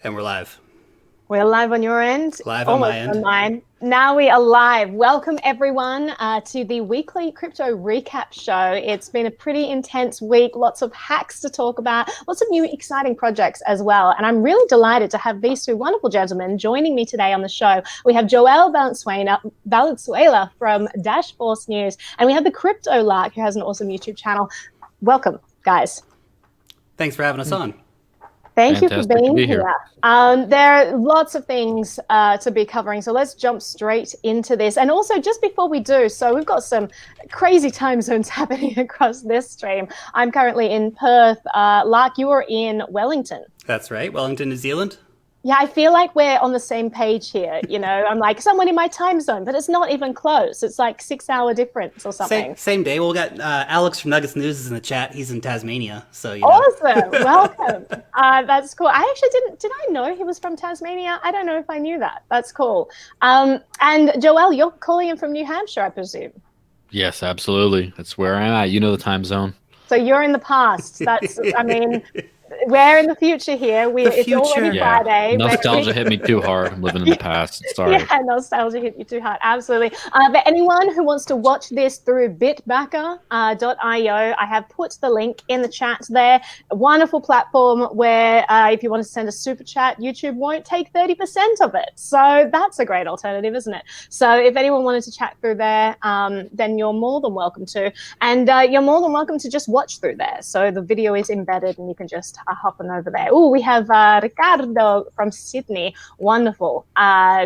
And we're live. We're live on your end. Live on my end. On mine. Now we are live. Welcome everyone to the weekly crypto recap show. It's been a pretty intense week. Lots of hacks to talk about. Lots of new exciting projects as well. And I'm really delighted to have these two wonderful gentlemen joining me today on the show. We have Joel Valenzuela from Dash Force News, and we have the Crypto Lark, who has an awesome YouTube channel. Welcome, guys. Thanks for having us on. Thank you for being here. There are lots of things to be covering, so let's jump straight into this. And also, just before we do, so we've got some crazy time zones happening across this stream. I'm currently in Perth. Lark, you are in Wellington. That's right, Wellington, New Zealand. Yeah, I feel like we're on the same page here. You know, I'm like someone in my time zone, but it's not even close. It's like 6-hour difference or something. Same day. Well, we got Alex from Nuggets News is in the chat. He's in Tasmania, so you know. Awesome, welcome. That's cool. I actually did I know he was from Tasmania? I don't know if I knew that. That's cool. And Joel, you're calling in from New Hampshire, I presume. Yes, absolutely. That's where I'm at. You know the time zone. So you're in the past. That's, I mean, we're in the future here. It's already Friday. Nostalgia hit me too hard. I'm living in the past. Sorry. Yeah, nostalgia hit you too hard. Absolutely. But anyone who wants to watch this through bitbacker.io, I have put the link in the chat there. A wonderful platform where if you want to send a super chat, YouTube won't take 30% of it. So that's a great alternative, isn't it? So if anyone wanted to chat through there, then you're more than welcome to. And you're more than welcome to just watch through there. So the video is embedded and you can just hop on over there. Oh, we have Ricardo from Sydney. Wonderful.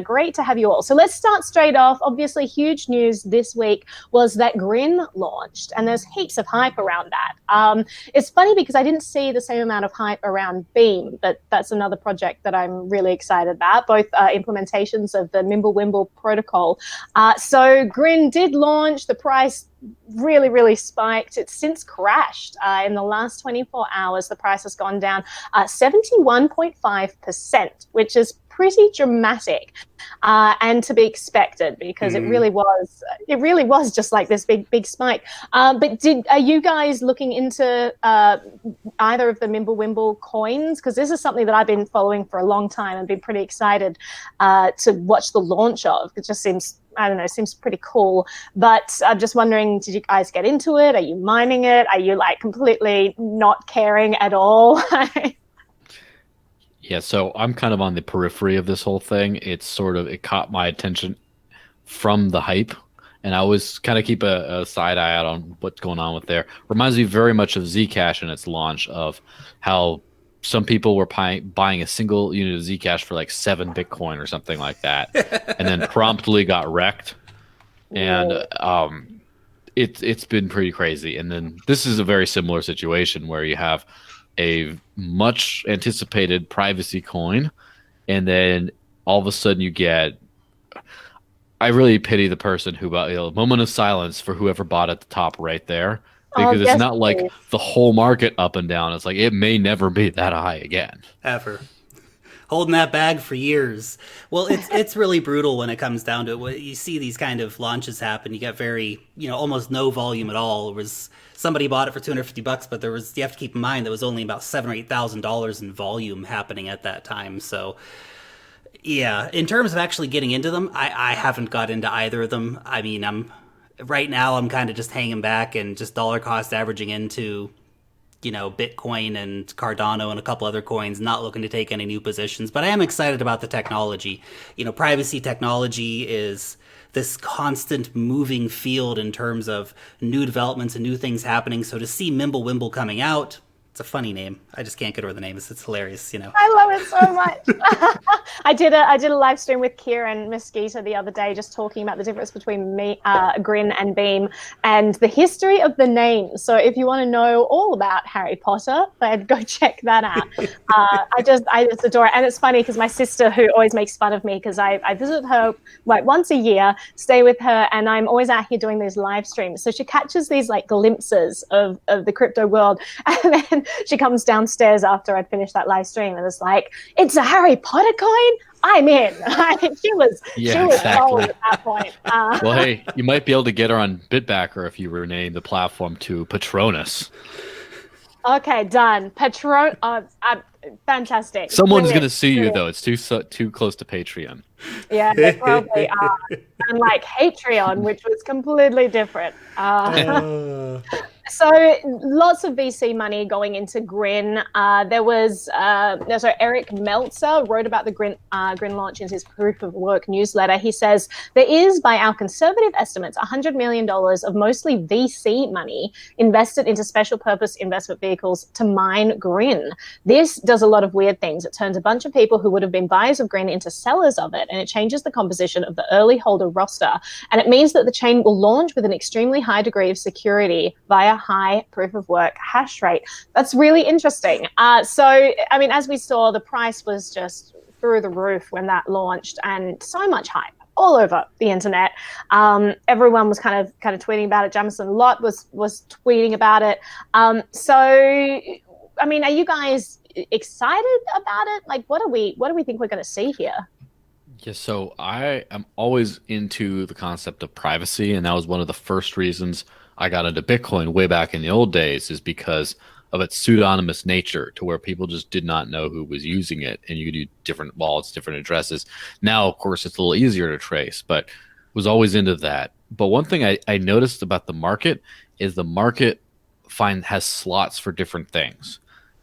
Great to have you all. So let's start straight off. Obviously, huge news this week was that Grin launched, and there's heaps of hype around that. It's funny because I didn't see the same amount of hype around Beam, but that's another project that I'm really excited about, both implementations of the Mimblewimble protocol. So Grin did launch. The price really spiked. It's since crashed. In the last 24 hours, the price has gone down 71.5%, which is pretty dramatic and to be expected because it really was just like this big spike. But are you guys looking into either of the Mimblewimble coins? Because this is something that I've been following for a long time and been pretty excited to watch the launch of. It just seems, I don't know, seems pretty cool. But I'm just wondering, did you guys get into it? Are you mining it? Are you like completely not caring at all? Yeah, so I'm kind of on the periphery of this whole thing. It caught my attention from the hype, and I always kind of keep a side eye out on what's going on with there. Reminds me very much of Zcash in its launch, of how some people were buying a single unit of Zcash for like 7 Bitcoin or something like that, and then promptly got wrecked. And it's been pretty crazy. And then this is a very similar situation where you have a much anticipated privacy coin, and then all of a sudden you get, I really pity the person who bought, a moment of silence for whoever bought at the top right there, because it's not like the whole market up and down. It's like it may never be that high again. Ever. Holding that bag for years. Well, it's really brutal when it comes down to it. When you see these kind of launches happen, you get very, almost no volume at all. It was somebody bought it for $250, but you have to keep in mind there was only about $7,000 or $8,000 in volume happening at that time. So yeah, in terms of actually getting into them, I haven't got into either of them. I mean, right now I'm kind of just hanging back and just dollar cost averaging into Bitcoin and Cardano and a couple other coins, not looking to take any new positions. But I am excited about the technology. Privacy technology is this constant moving field in terms of new developments and new things happening. So to see Mimblewimble coming out, it's a funny name. I just can't get over the name. It's hilarious, I love it so much. I did a live stream with Kieran Mosquito the other day, just talking about the difference between Grin and Beam and the history of the name. So if you want to know all about Harry Potter, then go check that out. I just adore it. And it's funny because my sister, who always makes fun of me because I visit her like once a year, stay with her, and I'm always out here doing these live streams. So she catches these like glimpses of the crypto world, and then she comes downstairs after I'd finished that live stream and was like, "It's a Harry Potter coin? I'm in." She was sold at that point. Well, hey, you might be able to get her on Bitbacker if you rename the platform to Patronus. Okay, done. Fantastic. Someone's Brilliant. going to sue you, though. It's too close to Patreon. Yeah, they probably are. Unlike Patreon, which was completely different. So lots of VC money going into Grin. There was so Eric Meltzer wrote about the Grin launch in his Proof of Work newsletter. He says there is, by our conservative estimates, $100 million of mostly VC money invested into special purpose investment vehicles to mine Grin. This does a lot of weird things. It turns a bunch of people who would have been buyers of Grin into sellers of it, and it changes the composition of the early holder roster. And it means that the chain will launch with an extremely high degree of security via high proof of work hash rate. That's really interesting. So, I mean, as we saw, the price was just through the roof when that launched, and so much hype all over the internet. Everyone was kind of tweeting about it. Jamison Lott was tweeting about it. So, I mean, are you guys excited about it? Like, what do we think we're going to see here? Yeah, so I am always into the concept of privacy, and that was one of the first reasons I got into Bitcoin way back in the old days, is because of its pseudonymous nature, to where people just did not know who was using it, and you could do different wallets, different addresses. Now, of course, it's a little easier to trace, but was always into that. But one thing I noticed about the market is the market has slots for different things.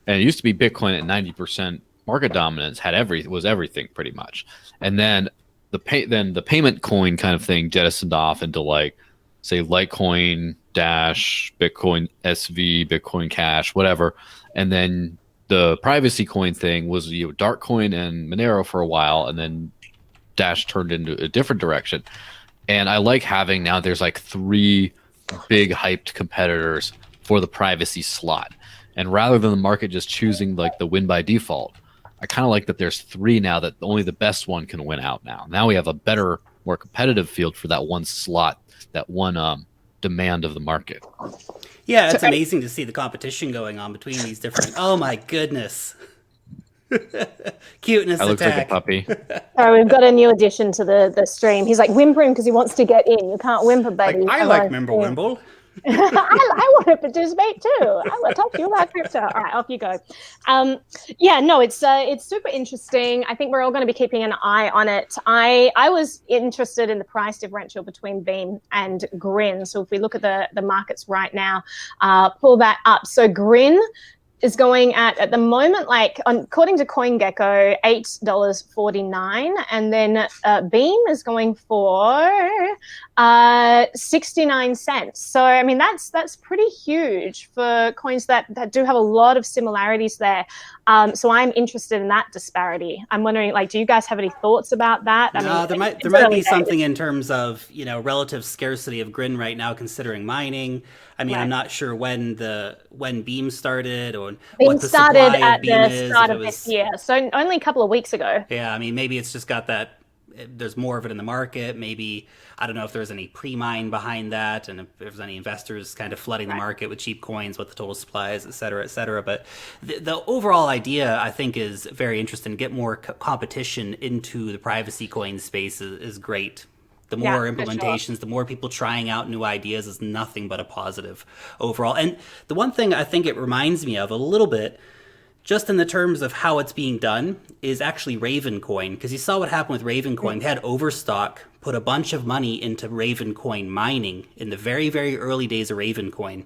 And it used to be Bitcoin at 90% market dominance was everything pretty much. And then the payment coin kind of thing jettisoned off into, like, say, Litecoin, Dash, Bitcoin SV, Bitcoin Cash, whatever. And then the privacy coin thing was Darkcoin and Monero for a while, and then Dash turned into a different direction. And I like having now there's like 3 big hyped competitors for the privacy slot. And rather than the market just choosing like the win by default, I kind of like that there's 3 now, that only the best one can win out now. Now we have a better, more competitive field for that one slot, that one demand of the market. Yeah, it's amazing to see the competition going on between these different... Oh my goodness. Cuteness I look like a puppy. Oh, we've got a new addition to the stream. He's like whimpering because he wants to get in. You can't whimper, baby. I like Wimble. I want to participate too. I want to talk to you about crypto. All right, off you go. Yeah, no, it's super interesting. I think we're all going to be keeping an eye on it. I was interested in the price differential between Beam and Grin. So if we look at the markets right now, pull that up. So Grin is going at the moment, like according to CoinGecko, $8.49, and then Beam is going for 69 cents. So I mean that's pretty huge for coins that do have a lot of similarities there. So I'm interested in that disparity. I'm wondering, like, do you guys have any thoughts about that? I mean, there might be something in terms of, relative scarcity of Grin right now, considering mining. I mean, right. I'm not sure when Beam started or what the supply of Beam is. Beam started at the start of this year, so only a couple of weeks ago. Yeah, I mean, maybe it's just got that. There's more of it in the market. Maybe, I don't know if there's any pre-mine behind that, and if there's any investors kind of flooding the market with cheap coins, what the total supply is, et cetera, et cetera. But the overall idea, I think, is very interesting. Get more competition into the privacy coin space is great. The more implementations, the more people trying out new ideas is nothing but a positive overall. And the one thing I think it reminds me of a little bit, just in the terms of how it's being done, is actually Ravencoin. Because you saw what happened with Ravencoin. They had Overstock put a bunch of money into Ravencoin mining in the very, very early days of Ravencoin.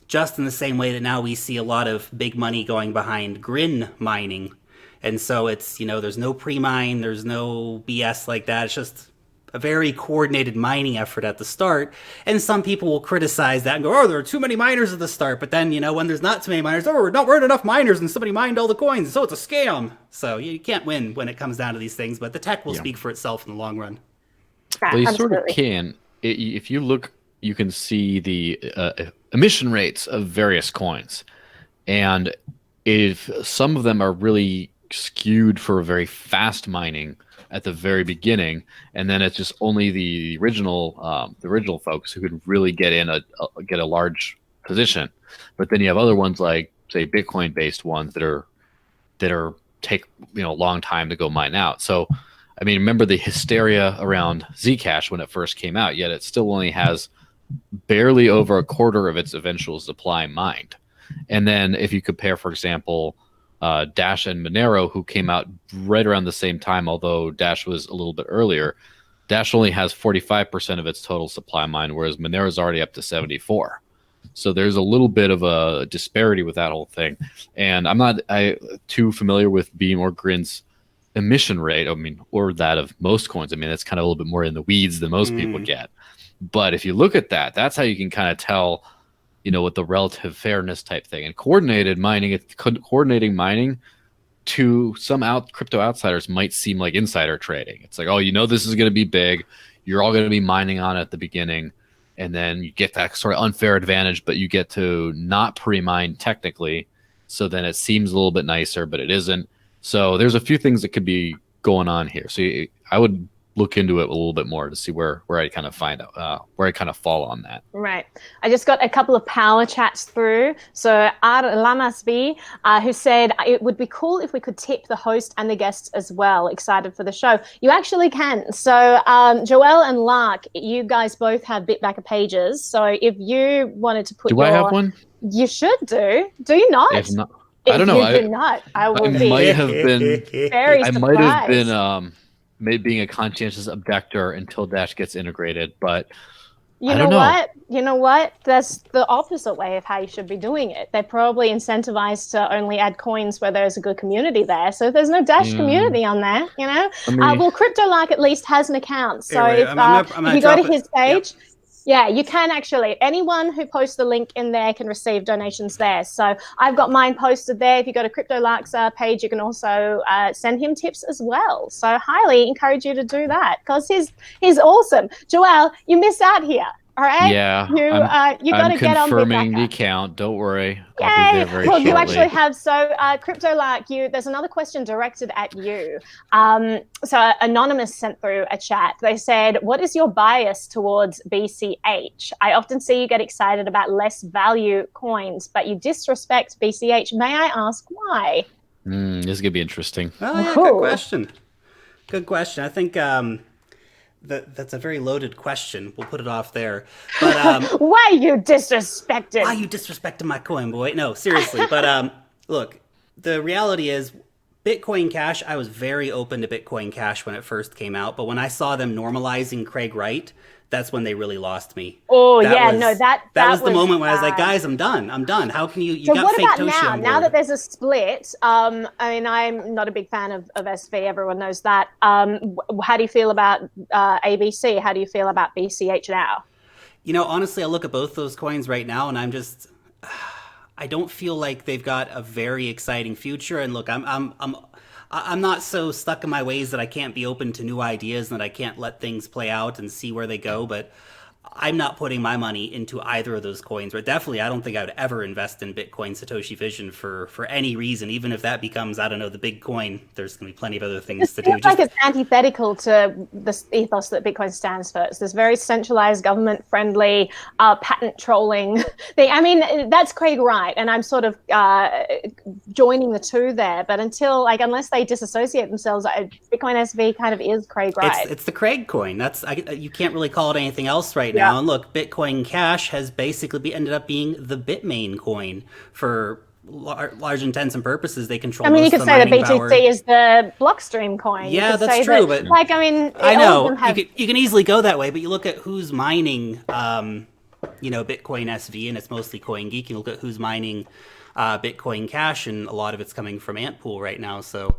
Just in the same way that now we see a lot of big money going behind Grin mining. And so it's, there's no pre-mine, there's no BS like that. It's just a very coordinated mining effort at the start. And some people will criticize that and go, oh, there are too many miners at the start. But then, when there's not too many miners, weren't enough miners and somebody mined all the coins, so it's a scam. So you can't win when it comes down to these things, but the tech will speak for itself in the long run. Well, you sort of can. If you look, you can see the emission rates of various coins. And if some of them are really skewed for a very fast mining at the very beginning, and then it's just only the original folks who could really get a large position. But then you have other ones like, say, Bitcoin based ones that take a long time to go mine out. So I mean, remember the hysteria around Zcash when it first came out, yet it still only has barely over a quarter of its eventual supply mined. And then if you compare, for example, Dash and Monero, who came out right around the same time, although Dash was a little bit earlier. Dash only has 45% of its total supply mined, whereas Monero is already up to 74. So there's a little bit of a disparity with that whole thing. And I'm not too familiar with Beam or Grin's emission rate, or that of most coins. That's kind of a little bit more in the weeds than most people get. But if you look at that, that's how you can kind of tell, what the relative fairness type thing. And coordinating mining to some crypto outsiders might seem like insider trading. It's like, this is going to be big. You're all going to be mining on it at the beginning. And then you get that sort of unfair advantage, but you get to not pre-mine technically. So then it seems a little bit nicer, but it isn't. So there's a few things that could be going on here. So I would look into it a little bit more to see where I kind of find out where I kind of fall on that. Right. I just got a couple of power chats through. So Lamasby, who said it would be cool if we could tip the host and the guests as well. Excited for the show. You actually can. So Joel and Lark, you guys both have Bitbacker pages. So if you wanted to put I have one? You should do. Do you not? If not, I don't know. If you do not, I will be might have been very surprised. I might have been maybe being a conscientious objector until Dash gets integrated, but you know what? That's the opposite way of how you should be doing it. They're probably incentivized to only add coins where there's a good community there. So if there's no Dash community on there, well, CryptoLark at least has an account. So if you go to his page. Yep. Yeah, you can actually. Anyone who posts the link in there can receive donations there. So I've got mine posted there. If you go to CryptoLark's page, you can also send him tips as well. So highly encourage you to do that because he's awesome. Joelle, you missed out here. All right. Yeah. You got to get on with that. I'm confirming the account. Don't worry. Yay! I'll be there very shortly. You actually have CryptoLark. There's another question directed at you. So Anonymous sent through a chat. They said, "What is your bias towards BCH? I often see you get excited about less value coins, but you disrespect BCH. May I ask why?" This is gonna be interesting. Oh yeah, good question. Good question. I think. That's a very loaded question. We'll put it off there. But why you disrespected? Why you disrespecting my coin, boy? No, seriously. But look, the reality is, Bitcoin Cash. I was very open to Bitcoin Cash when it first came out, but when I saw them normalizing Craig Wright, that's when they really lost me. Oh that was the moment when I was like, guys, I'm done. How can you? So got what fake about Toshi now? on board. Now that there's a split, I'm not a big fan of SV. Everyone knows that. How do you feel about ABC? How do you feel about BCH now? Honestly, I look at both those coins right now, and I'm just, I don't feel like they've got a very exciting future. And look, I'm not so stuck in my ways that I can't be open to new ideas and that I can't let things play out and see where they go. But I'm not putting my money into either of those coins. But definitely, I don't think I would ever invest in Bitcoin Satoshi Vision for any reason. Even if that becomes, I don't know, the big coin, there's going to be plenty of other things to do. It feels like it's antithetical to the ethos that Bitcoin stands for. It's this very centralized, government-friendly, patent trolling thing. That's Craig Wright, and I'm sort of joining the two there. But unless they disassociate themselves, Bitcoin SV kind of is Craig Wright. It's the Craig coin. You can't really call it anything else right now. And look, Bitcoin Cash has basically ended up being the Bitmain coin for large intents and purposes. They control. You could say the BTC power. Is the Blockstream coin. Yeah, that's true. But I know you can easily go that way. But you look at who's mining, Bitcoin SV, and it's mostly CoinGeek. You look at who's mining Bitcoin Cash, and a lot of it's coming from Antpool right now. So.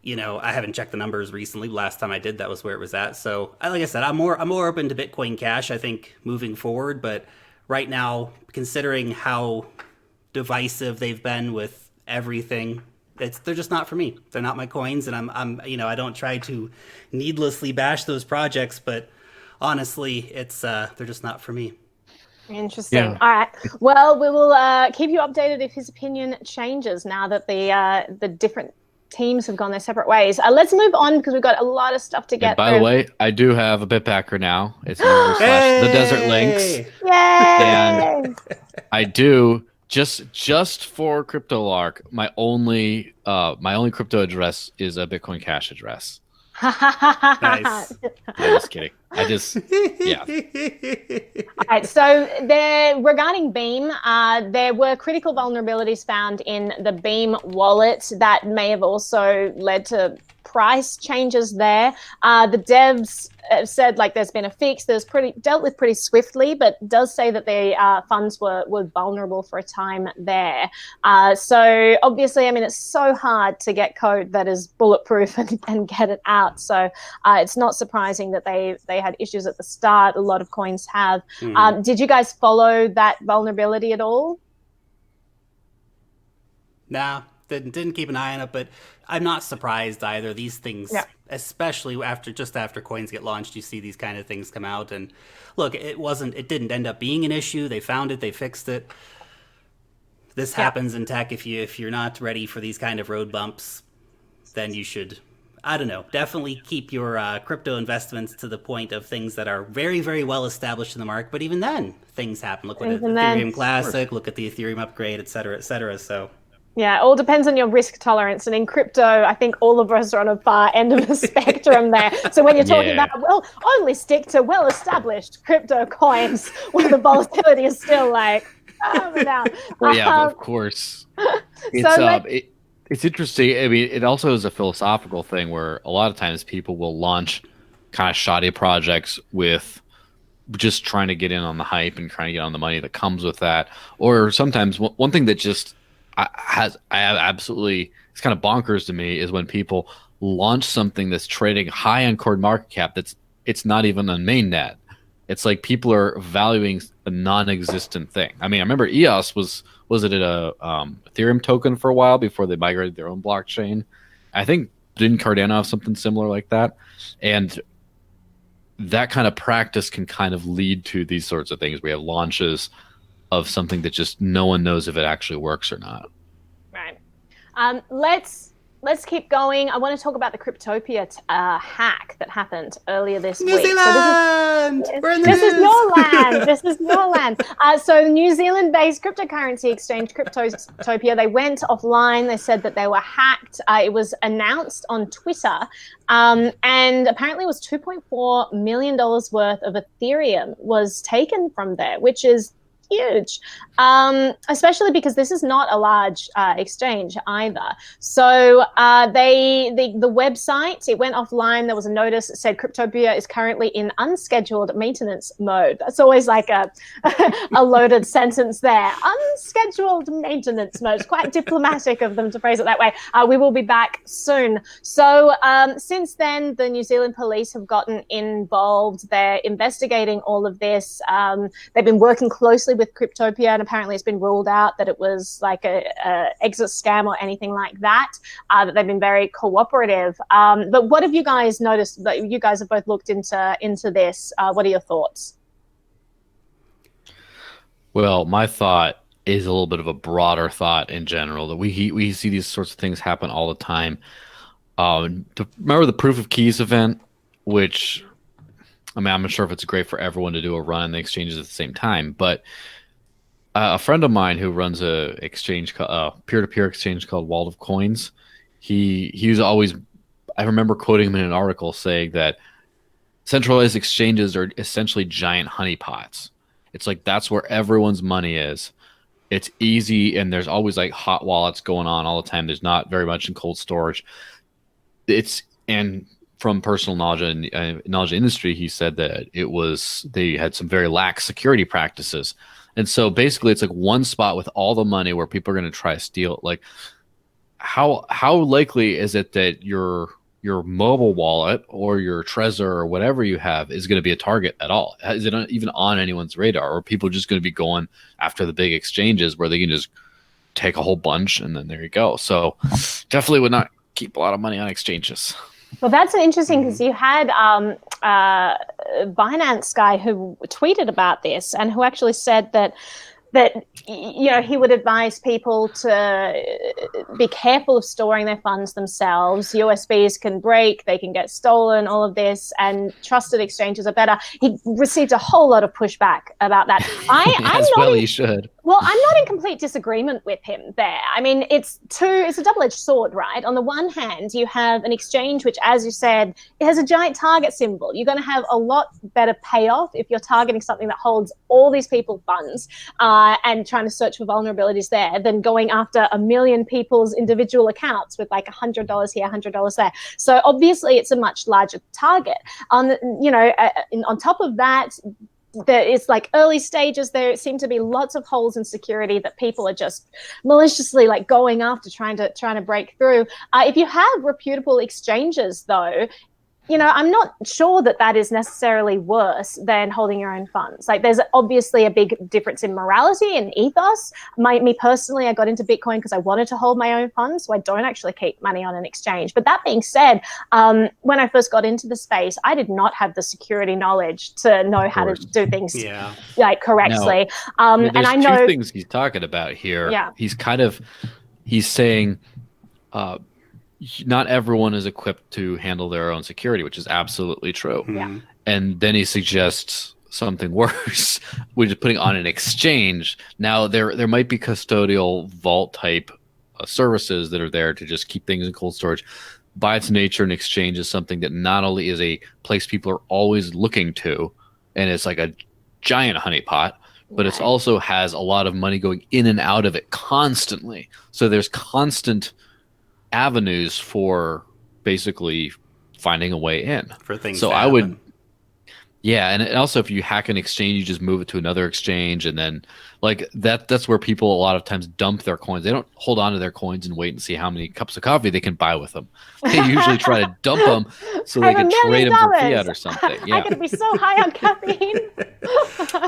I haven't checked the numbers recently. Last time I did, that was where it was at. So, like I said, I'm more open to Bitcoin Cash, I think, moving forward. But right now, considering how divisive they've been with everything, they're just not for me. They're not my coins, and I'm I don't try to needlessly bash those projects, but honestly, they're just not for me. Interesting. Yeah. All right. Well, we will keep you updated if his opinion changes now that the different teams have gone their separate ways. Let's move on because we've got a lot of stuff to get through. By the way, I do have a Bitbacker now. It's the Desert Links. Yay! And I do just for CryptoLark. My only crypto address is a Bitcoin Cash address. Nice. I'm just kidding. Yeah. All right, so regarding Beam, there were critical vulnerabilities found in the Beam wallet that may have also led to price changes there. The devs said like there's been a fix. There's dealt with pretty swiftly, but does say that the funds were vulnerable for a time there. So obviously, I mean, it's so hard to get code that is bulletproof and get it out. So it's not surprising that they had issues at the start. A lot of coins have. Did you guys follow that vulnerability at all? Nah, didn't keep an eye on it, but I'm not surprised either. These things, especially just after coins get launched, you see these kind of things come out. And look, it didn't end up being an issue. They found it, they fixed it. This happens in tech. If you're not ready for these kind of road bumps, then you should, I don't know, definitely keep your crypto investments to the point of things that are very, very well established in the market. But even then, things happen. Look at the Ethereum Classic, look at the Ethereum upgrade, et cetera, et cetera. So. Yeah, it all depends on your risk tolerance. And in crypto, I think all of us are on a far end of the spectrum there. So when you're talking about, well, only stick to well-established crypto coins where the volatility is still like, down. Yeah, of course. It's interesting. I mean, it also is a philosophical thing where a lot of times people will launch kind of shoddy projects with just trying to get in on the hype and trying to get on the money that comes with that. Or sometimes one thing that just absolutely, it's kind of bonkers to me, is when people launch something that's trading high on coin market cap it's not even on mainnet. It's like people are valuing a non-existent thing. I mean, I remember EOS was it a Ethereum token for a while before they migrated their own blockchain. I think didn't Cardano have something similar like that? And that kind of practice can kind of lead to these sorts of things. We have launches of something that just no one knows if it actually works or not. Right. Let's keep going. I want to talk about the Cryptopia hack that happened earlier this week. New Zealand! This is your land. This is your land. So New Zealand-based cryptocurrency exchange Cryptopia, they went offline. They said that they were hacked. It was announced on Twitter. And apparently it was $2.4 million worth of Ethereum was taken from there, which is huge, especially because this is not a large exchange either. So the website, it went offline. There was a notice that said Cryptopia is currently in unscheduled maintenance mode. That's always like a loaded sentence there. Unscheduled maintenance mode. It's quite diplomatic of them to phrase it that way. We will be back soon. So since then, the New Zealand police have gotten involved. They're investigating all of this. They've been working closely with Cryptopia, and apparently it's been ruled out that it was like a exit scam or anything like that, that they've been very cooperative. But what have you guys noticed? That you guys have both looked into this. What are your thoughts? Well, my thought is a little bit of a broader thought in general, that we see these sorts of things happen all the time. Remember the proof of keys event, which, I mean, I'm not sure if it's great for everyone to do a run in the exchanges at the same time, but a friend of mine who runs a peer-to-peer exchange called Wall of Coins, he was always, I remember quoting him in an article saying that centralized exchanges are essentially giant honeypots. It's like that's where everyone's money is. It's easy, and there's always like hot wallets going on all the time. There's not very much in cold storage. And from personal knowledge and knowledge of the industry, he said that they had some very lax security practices. And so basically it's like one spot with all the money where people are going to try to steal it. Like how likely is it that your mobile wallet or your Trezor or whatever you have is going to be a target at all? Is it even on anyone's radar? Or are people just going to be going after the big exchanges where they can just take a whole bunch and then there you go? So definitely would not keep a lot of money on exchanges. Well, that's interesting because you had Binance guy who tweeted about this and who actually said that that he would advise people to be careful of storing their funds themselves. USBs can break, they can get stolen, all of this, and trusted exchanges are better. He received a whole lot of pushback about that. You should. Well, I'm not in complete disagreement with him there. I mean, it's a double-edged sword, right? On the one hand, you have an exchange which, as you said, it has a giant target symbol. You're going to have a lot better payoff if you're targeting something that holds all these people's funds and trying to search for vulnerabilities there than going after a million people's individual accounts with like $100 here, $100 there. So obviously, it's a much larger target. On top of that, it's like early stages. There seem to be lots of holes in security that people are just maliciously like going after, trying to break through. If you have reputable exchanges, though, I'm not sure that is necessarily worse than holding your own funds. Like, there's obviously a big difference in morality and ethos. Me personally, I got into Bitcoin because I wanted to hold my own funds, so I don't actually keep money on an exchange. But that being said, when I first got into the space, I did not have the security knowledge to know how to do things like correctly. There's and I know two things he's talking about here. Yeah. He's saying not everyone is equipped to handle their own security, which is absolutely true. Yeah. And then he suggests something worse, which is putting on an exchange. Now, there might be custodial vault type services that are there to just keep things in cold storage. By its nature, an exchange is something that not only is a place people are always looking to, and it's like a giant honeypot, but it also has a lot of money going in and out of it constantly. So there's constant avenues for basically finding a way in for things. So I would, and also if you hack an exchange, you just move it to another exchange, and then like that's where people a lot of times dump their coins. They don't hold on to their coins and wait and see how many cups of coffee they can buy with them. They usually try to dump them so they can trade them for fiat or something. Yeah. I'm gonna be so high on caffeine.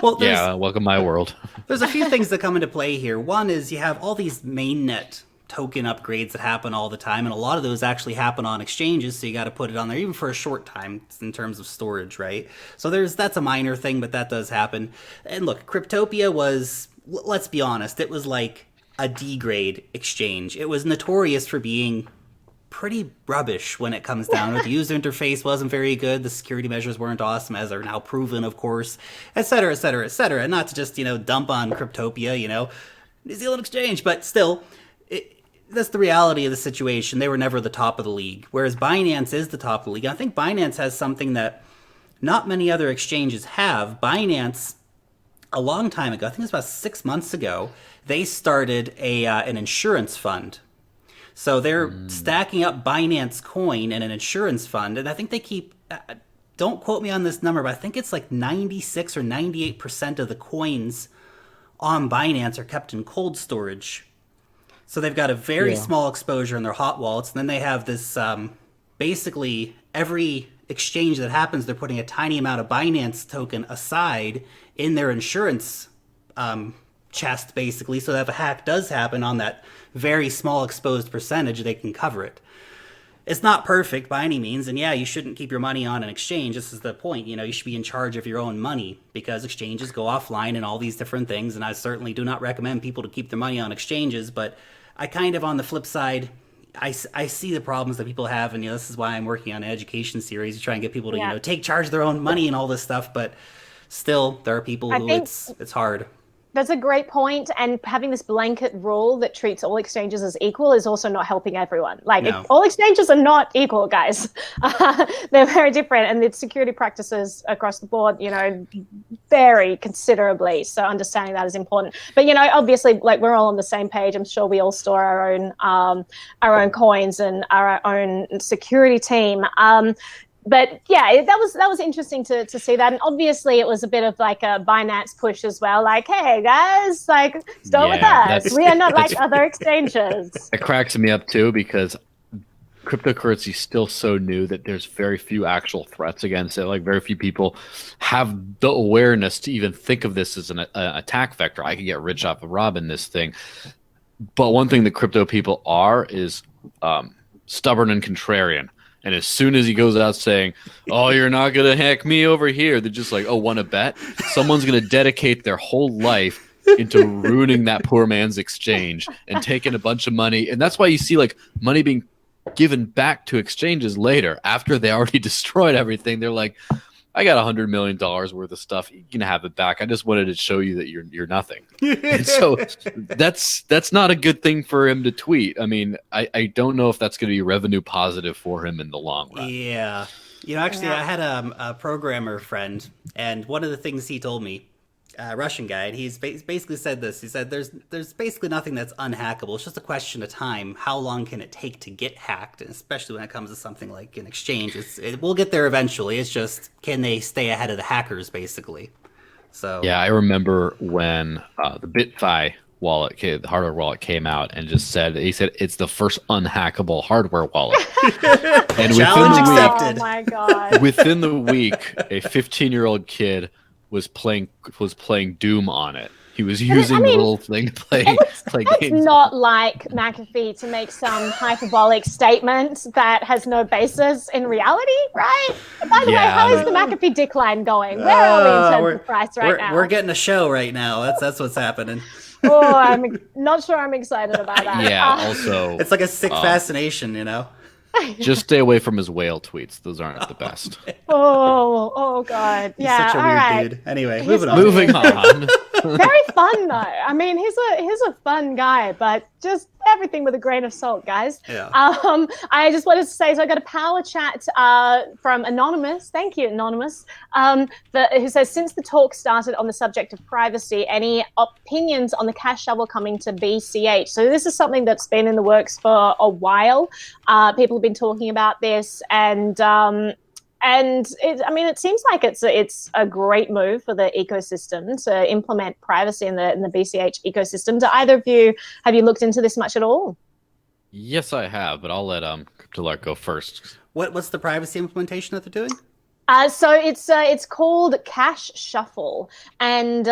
Well, welcome my world. There's a few things that come into play here. One is you have all these mainnet token upgrades that happen all the time, and a lot of those actually happen on exchanges, so you got to put it on there even for a short time in terms of storage, right? So that's a minor thing, but that does happen. And look, Cryptopia was, let's be honest, it was like a D-grade exchange. It was notorious for being pretty rubbish when it comes down to it. The user interface wasn't very good, the security measures weren't awesome, as are now proven, of course, etc., etc., etc. And not to just dump on Cryptopia, New Zealand exchange, but still, that's the reality of the situation. They were never the top of the league, whereas Binance is the top of the league. I think Binance has something that not many other exchanges have. Binance, a long time ago, I think it was about 6 months ago, they started an insurance fund. So they're stacking up Binance coin in an insurance fund, and I think they keep, don't quote me on this number, but I think it's like 96 or 98% of the coins on Binance are kept in cold storage. So they've got a very small exposure in their hot wallets. And then they have this, basically every exchange that happens, they're putting a tiny amount of Binance token aside in their insurance chest, basically. So that if a hack does happen on that very small exposed percentage, they can cover it. It's not perfect by any means. And you shouldn't keep your money on an exchange. This is the point. You should be in charge of your own money because exchanges go offline and all these different things. And I certainly do not recommend people to keep their money on exchanges, but I kind of, on the flip side, I see the problems that people have, and this is why I'm working on an education series to try and get people to take charge of their own money and all this stuff. But still, there are people who it's hard. That's a great point, and having this blanket rule that treats all exchanges as equal is also not helping everyone. All exchanges are not equal, guys. They're very different, and the security practices across the board, vary considerably. So understanding that is important. But obviously, we're all on the same page. I'm sure we all store our own coins and our own security team. But that was interesting to see that, and obviously it was a bit of like a Binance push as well. Like, hey guys, start with us. We are not like other exchanges. It cracks me up too because cryptocurrency is still so new that there's very few actual threats against it. Like, very few people have the awareness to even think of this as an attack vector. I could get rich off of robbing this thing. But one thing that crypto people is stubborn and contrarian. And as soon as he goes out saying, "Oh, you're not going to hack me over here," they're just like, "Oh, want to bet?" Someone's going to dedicate their whole life into ruining that poor man's exchange and taking a bunch of money. And that's why you see like money being given back to exchanges later after they already destroyed everything. They're like, I got $100 million worth of stuff. You can have it back. I just wanted to show you that you're nothing. And so that's not a good thing for him to tweet. I mean, I don't know if that's going to be revenue positive for him in the long run. Yeah. Actually, I had a programmer friend, and one of the things he told me, Russian guy, and he's basically said this. He said, "There's basically nothing that's unhackable. It's just a question of time. How long can it take to get hacked? And especially when it comes to something like an exchange, we'll get there eventually. It's just, can they stay ahead of the hackers, basically?" So yeah, I remember when the BitPay wallet, the hardware wallet, came out and just said it's the first unhackable hardware wallet. And challenge accepted. Oh my god! Within the week, a 15-year-old kid was playing Doom on it. He was using the little thing to play games. It's not like McAfee to make some hyperbolic statement that has no basis in reality, right? By the way, how is the McAfee decline going? Where are we in terms of price right now? We're getting a show right now. That's what's happening. Oh, I'm not sure I'm excited about that. Yeah, also... It's like a sick fascination, Just stay away from his whale tweets. Those aren't the best. Oh God. He's yeah, such a all weird right. dude. Anyway, Moving on. Very fun though. I mean, he's a fun guy, but just everything with a grain of salt, guys. Yeah. I just wanted to say, so I got a power chat from Anonymous. Thank you, Anonymous. Who says, since the talk started on the subject of privacy, any opinions on the cash shovel coming to BCH? So this is something that's been in the works for a while. People have been talking about this, and it seems like it's a great move for the ecosystem to implement privacy in the BCH ecosystem. Do either of you, have you looked into this much at all? Yes, I have, but I'll let CryptoLark go first. What's the privacy implementation that they're doing? So it's called Cash Shuffle, and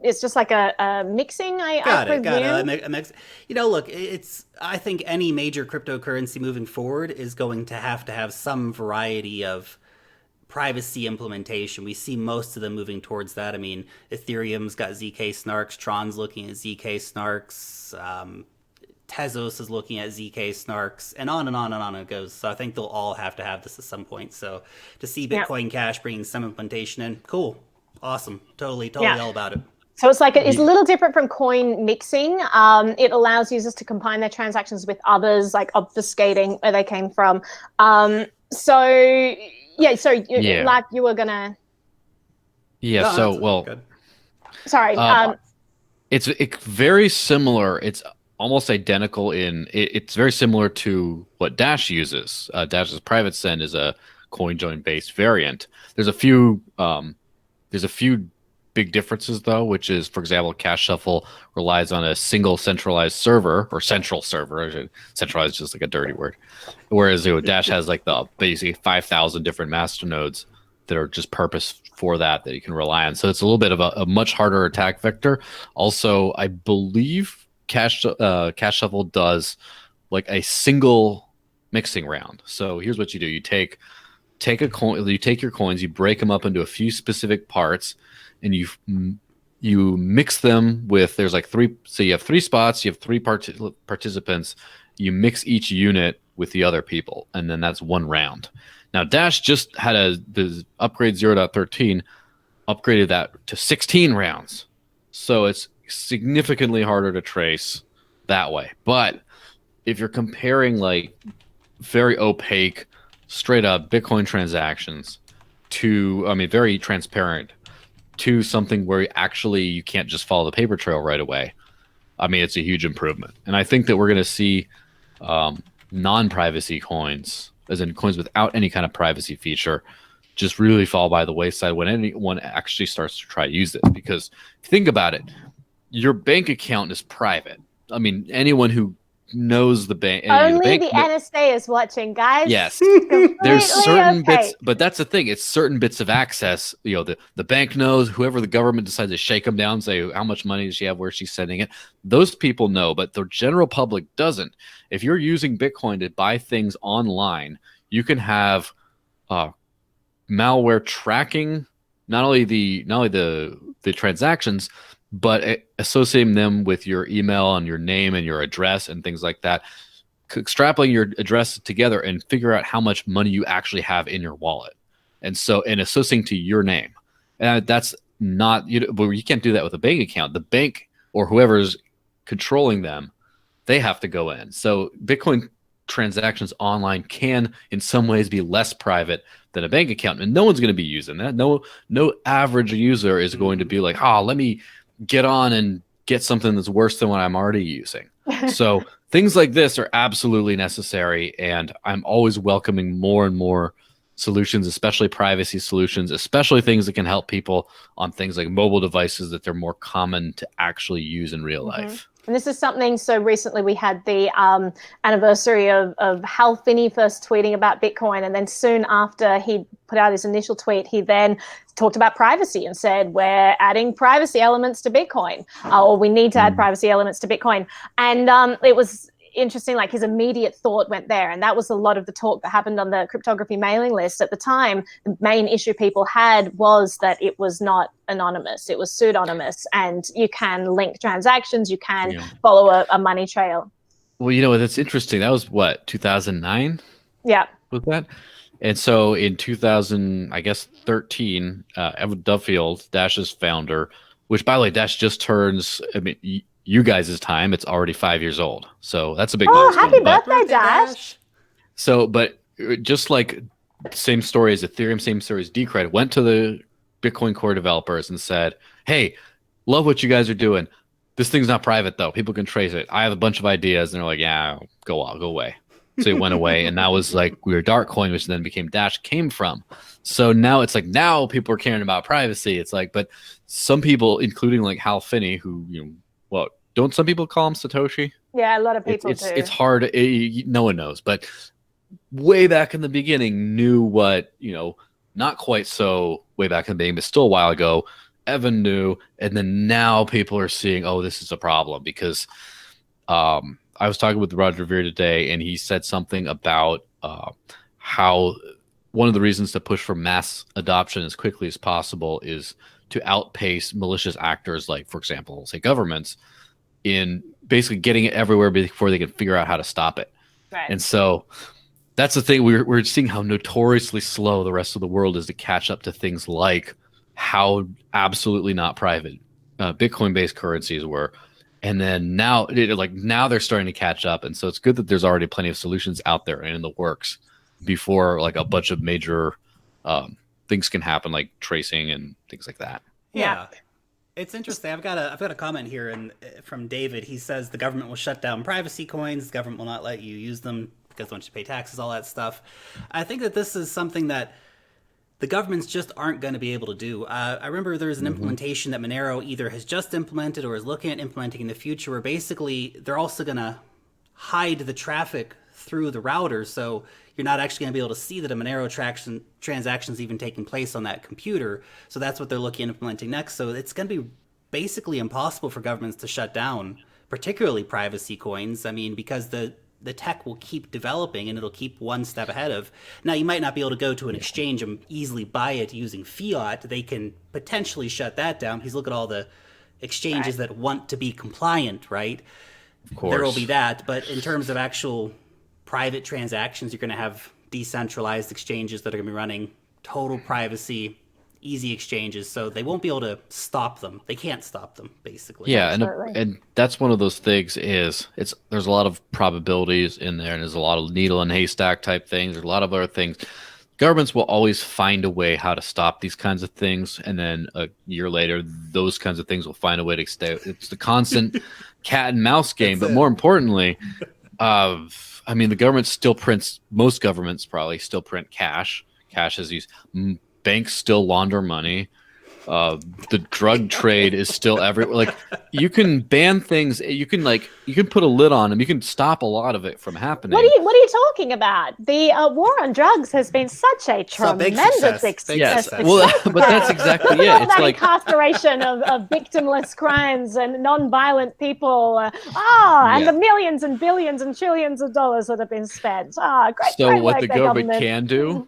it's just like a mixing. Got it. A mix. Look, I think any major cryptocurrency moving forward is going to have some variety of privacy implementation. We see most of them moving towards that. I mean, Ethereum's got ZK snarks, Tron's looking at ZK snarks, Tezos is looking at ZK snarks, and on and on and on it goes. So I think they'll all have to have this at some point. So to see Bitcoin Cash bringing some implementation in, cool, awesome, totally all about it. So it's a little different from coin mixing. It allows users to combine their transactions with others, like obfuscating where they came from. Like you were gonna. Yeah. No, so well. Good. Sorry. It's very similar. It's almost identical it's very similar to what Dash uses. Dash's private send is a CoinJoin based variant. There's a few big differences though, which is, for example, Cash Shuffle relies on a single centralized server, or central server. Centralized is just like a dirty word. Whereas Dash has like the basically 5,000 different masternodes that are just purpose for that you can rely on. So it's a little bit of a much harder attack vector. Also, I believe Cash Shuffle does like a single mixing round. So here's what you do: you take a coin, you take your coins, you break them up into a few specific parts, and you mix them with. There's like three. So you have three spots. You have three participants. You mix each unit with the other people, and then that's one round. Now Dash just had the upgrade 0.13 upgraded that to 16 rounds. So it's significantly harder to trace that way. But if you're comparing like very opaque, straight up Bitcoin transactions to, very transparent, to something where you can't just follow the paper trail right away, it's a huge improvement. And I think that we're going to see non-privacy coins, as in coins without any kind of privacy feature, just really fall by the wayside when anyone actually starts to try to use this. Because if you think about it, your bank account is private. Anyone who knows the bank. Only the NSA is watching, guys. Yes. There's certain bits, but that's the thing. It's certain bits of access. The bank knows, whoever the government decides to shake them down, say how much money does she have, where she's sending it. Those people know, but the general public doesn't. If you're using Bitcoin to buy things online, you can have malware tracking not only the transactions, but associating them with your email and your name and your address and things like that, extrapolating your address together and figure out how much money you actually have in your wallet. And so, and associating to your name. And that's not, you can't do that with a bank account. The bank or whoever's controlling them, they have to go in. So Bitcoin transactions online can in some ways be less private than a bank account, and no one's going to be using that. No average user is going to be like, let me get on and get something that's worse than what I'm already using. So things like this are absolutely necessary, and I'm always welcoming more and more solutions, especially privacy solutions, especially things that can help people on things like mobile devices that they're more common to actually use in real life. And this is something, so recently we had the anniversary of Hal Finney first tweeting about Bitcoin, and then soon after he put out his initial tweet, he then talked about privacy and said, we're adding privacy elements to Bitcoin, or we need to add privacy elements to Bitcoin. And it was interesting, like his immediate thought went there, and that was a lot of the talk that happened on the cryptography mailing list at the time. The main issue people had was that it was not anonymous, it was pseudonymous, and you can link transactions, you can follow a money trail. Well, that's interesting. That was what, 2009? Yeah. Was that? And so in 2013, Evan Duffield, Dash's founder, which by the way, Dash just turns, you guys' time, it's already 5 years old. So that's a big milestone. Happy birthday, Dash. So, but just like same story as Ethereum, same story as Decred, went to the Bitcoin core developers and said, hey, love what you guys are doing. This thing's not private though. People can trace it. I have a bunch of ideas. And they're like, yeah, go away. So it went away. And that was like where Darkcoin, which then became Dash, came from. So now it's like, now people are caring about privacy. It's like, but some people, including like Hal Finney, who, don't some people call him Satoshi? Yeah, a lot of people do. It's hard. No one knows. But way back in the beginning, knew what, not quite so way back in the beginning, but still a while ago, Evan knew. And then now people are seeing, this is a problem. Because I was talking with Roger Ver today, and he said something about how one of the reasons to push for mass adoption as quickly as possible is to outpace malicious actors like, for example, say governments, in basically getting it everywhere before they can figure out how to stop it. Right. And so that's the thing. We're seeing how notoriously slow the rest of the world is to catch up to things like how absolutely not private Bitcoin-based currencies were. And then now they're starting to catch up. And so it's good that there's already plenty of solutions out there and in the works before like a bunch of major things can happen, like tracing and things like that. Yeah. It's interesting. I've got a comment here from David. He says the government will shut down privacy coins. The government will not let you use them because once you pay taxes, all that stuff. I think that this is something that the governments just aren't going to be able to do. I remember there was an implementation that Monero either has just implemented or is looking at implementing in the future, where basically they're also going to hide the traffic through the router, so you're not actually going to be able to see that a Monero transaction is even taking place on that computer. So that's what they're looking at implementing next. So it's going to be basically impossible for governments to shut down, particularly privacy coins. I mean, because the tech will keep developing and it'll keep one step ahead of. Now, you might not be able to go to an exchange and easily buy it using fiat. They can potentially shut that down, because look at all the exchanges that want to be compliant, right? Of course. There will be that. But in terms of actual private transactions, you're going to have decentralized exchanges that are going to be running total privacy, easy exchanges, so they won't be able to stop them. They can't stop them, basically. Yeah, and that's one of those things there's a lot of probabilities in there, and there's a lot of needle and haystack type things. There's a lot of other things. Governments will always find a way how to stop these kinds of things, and then a year later, those kinds of things will find a way to stay. It's the constant cat and mouse game, but more importantly, the government still prints, most governments probably still print cash. Cash is used. Banks still launder money. The drug trade is still everywhere. Like, you can ban things. You can put a lid on them. You can stop a lot of it from happening. What are you talking about? The war on drugs has been such a tremendous success. Yes, well, but that's exactly it. It's that like incarceration of victimless crimes and non-violent people. And the millions and billions and trillions of dollars that have been spent. Great. So great what work the there, government can do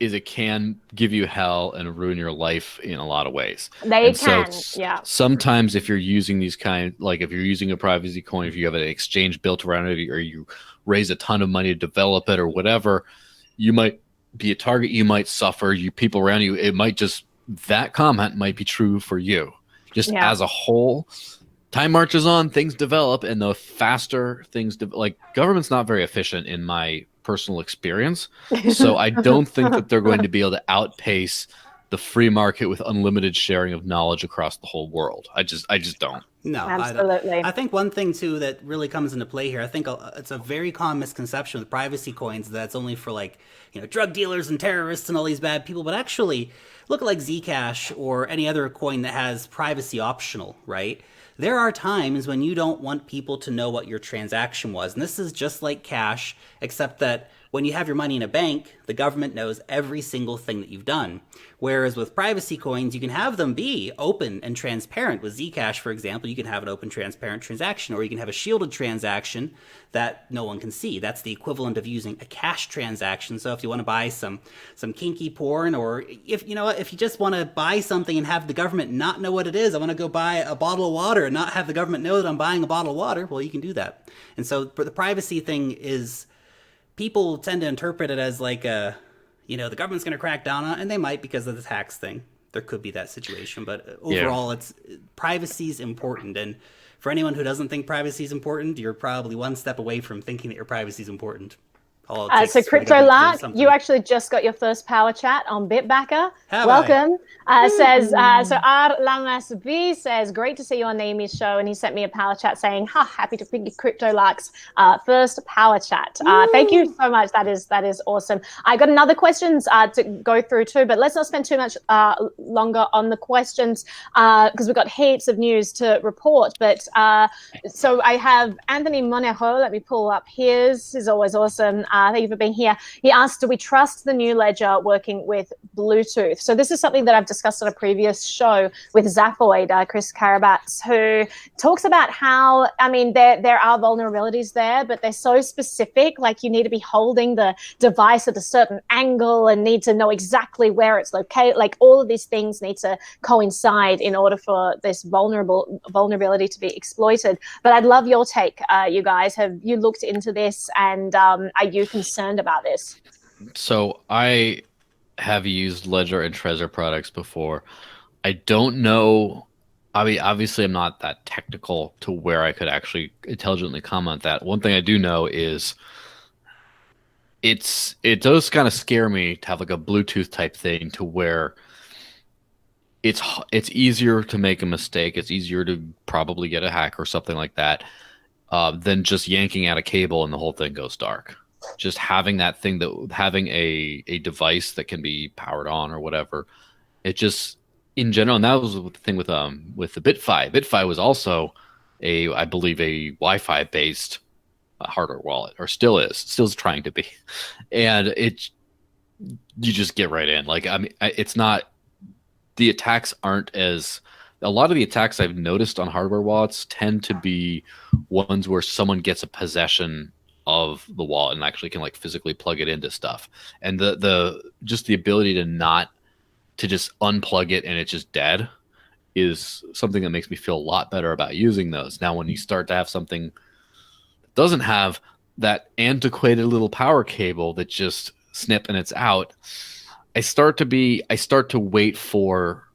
is it can give you hell and ruin your life in a lot of ways. They can, yeah. Sometimes if you're using these if you're using a privacy coin, if you have an exchange built around it, or you raise a ton of money to develop it or whatever, you might be a target. You might suffer. People around you, it might just, that comment might be true for you. Just as a whole, time marches on, things develop, and the faster things like government's not very efficient in my personal experience. So I don't think that they're going to be able to outpace the free market with unlimited sharing of knowledge across the whole world. I just don't. No, absolutely. I think one thing too that really comes into play here, I think it's a very common misconception with privacy coins that's only for like, drug dealers and terrorists and all these bad people, but actually look at like Zcash or any other coin that has privacy optional, right? There are times when you don't want people to know what your transaction was. And this is just like cash, except that when you have your money in a bank, the government knows every single thing that you've done. Whereas with privacy coins, you can have them be open and transparent. With Zcash, for example, you can have an open, transparent transaction, or you can have a shielded transaction that no one can see. That's the equivalent of using a cash transaction. So if you want to buy some kinky porn, or if you just want to buy something and have the government not know what it is, I want to go buy a bottle of water and not have the government know that I'm buying a bottle of water, well, you can do that. And so the privacy thing is, people tend to interpret it as like the government's going to crack down on it, and they might because of the tax thing. There could be that situation, but overall, privacy is important. And for anyone who doesn't think privacy is important, you're probably one step away from thinking that your privacy is important. So Crypto Lark, you actually just got your first power chat on Bitbacker. Welcome. So R Lamas V says, great to see you on Naomi's show, and he sent me a power chat saying, happy to be Crypto Lark's first power chat. Thank you so much. That is awesome. I got another questions to go through too, but let's not spend too much longer on the questions because we've got heaps of news to report. But so I have Anthony Monero. Let me pull up his. He's always awesome. Thank you for being here. He asked, do we trust the new ledger working with Bluetooth? So this is something that I've discussed on a previous show with Zaphoid, Chris Karabats, who talks about how, there are vulnerabilities there, but they're so specific. Like you need to be holding the device at a certain angle and need to know exactly where it's located. Like all of these things need to coincide in order for this vulnerability to be exploited. But I'd love your take, you guys. Have you looked into this, and are you concerned about this? So I have used Ledger and Trezor products before. I don't know. Obviously, I'm not that technical to where I could actually intelligently comment that. One thing I do know is it does kind of scare me to have like a Bluetooth type thing to where it's easier to make a mistake. It's easier to probably get a hack or something like that than just yanking out a cable and the whole thing goes dark. Just having that thing, having a device that can be powered on or whatever, it just in general. And that was the thing with the BitPay. BitPay was also I believe a Wi-Fi based hardware wallet, or still is trying to be, and you just get right in. Like it's not, the attacks aren't as. A lot of the attacks I've noticed on hardware wallets tend to be ones where someone gets a possession of the wallet and actually can like physically plug it into stuff, and the just the ability to just unplug it and it's just dead is something that makes me feel a lot better about using those. Now when you start to have something that doesn't have that antiquated little power cable that just snip and it's out, I start to wait for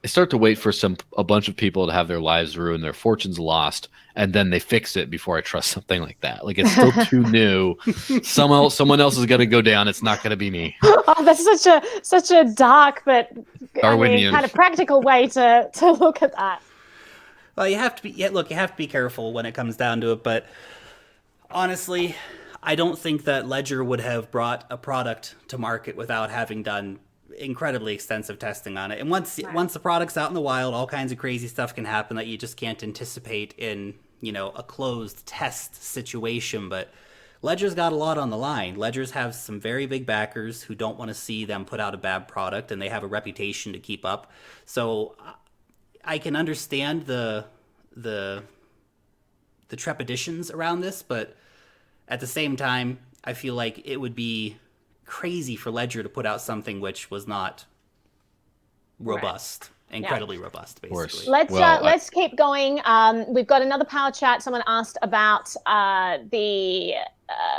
a bunch of people to have their lives ruined, their fortunes lost, and then they fix it before I trust something like that. Like it's still too new. Someone else is going to go down. It's not going to be me. Oh, that's such a dark but kind of practical way to look at that. Well, you have to be careful when it comes down to it. But honestly, I don't think that Ledger would have brought a product to market without having done incredibly extensive testing on it. And once the product's out in the wild, all kinds of crazy stuff can happen that you just can't anticipate in a closed test situation. But Ledger's got a lot on the line. Ledgers have some very big backers who don't want to see them put out a bad product, and they have a reputation to keep up. So I can understand the trepidations around this, but at the same time, I feel like it would be crazy for Ledger to put out something which was not robust. Incredibly robust, basically. Let's keep going. We've got another power chat. Someone asked about the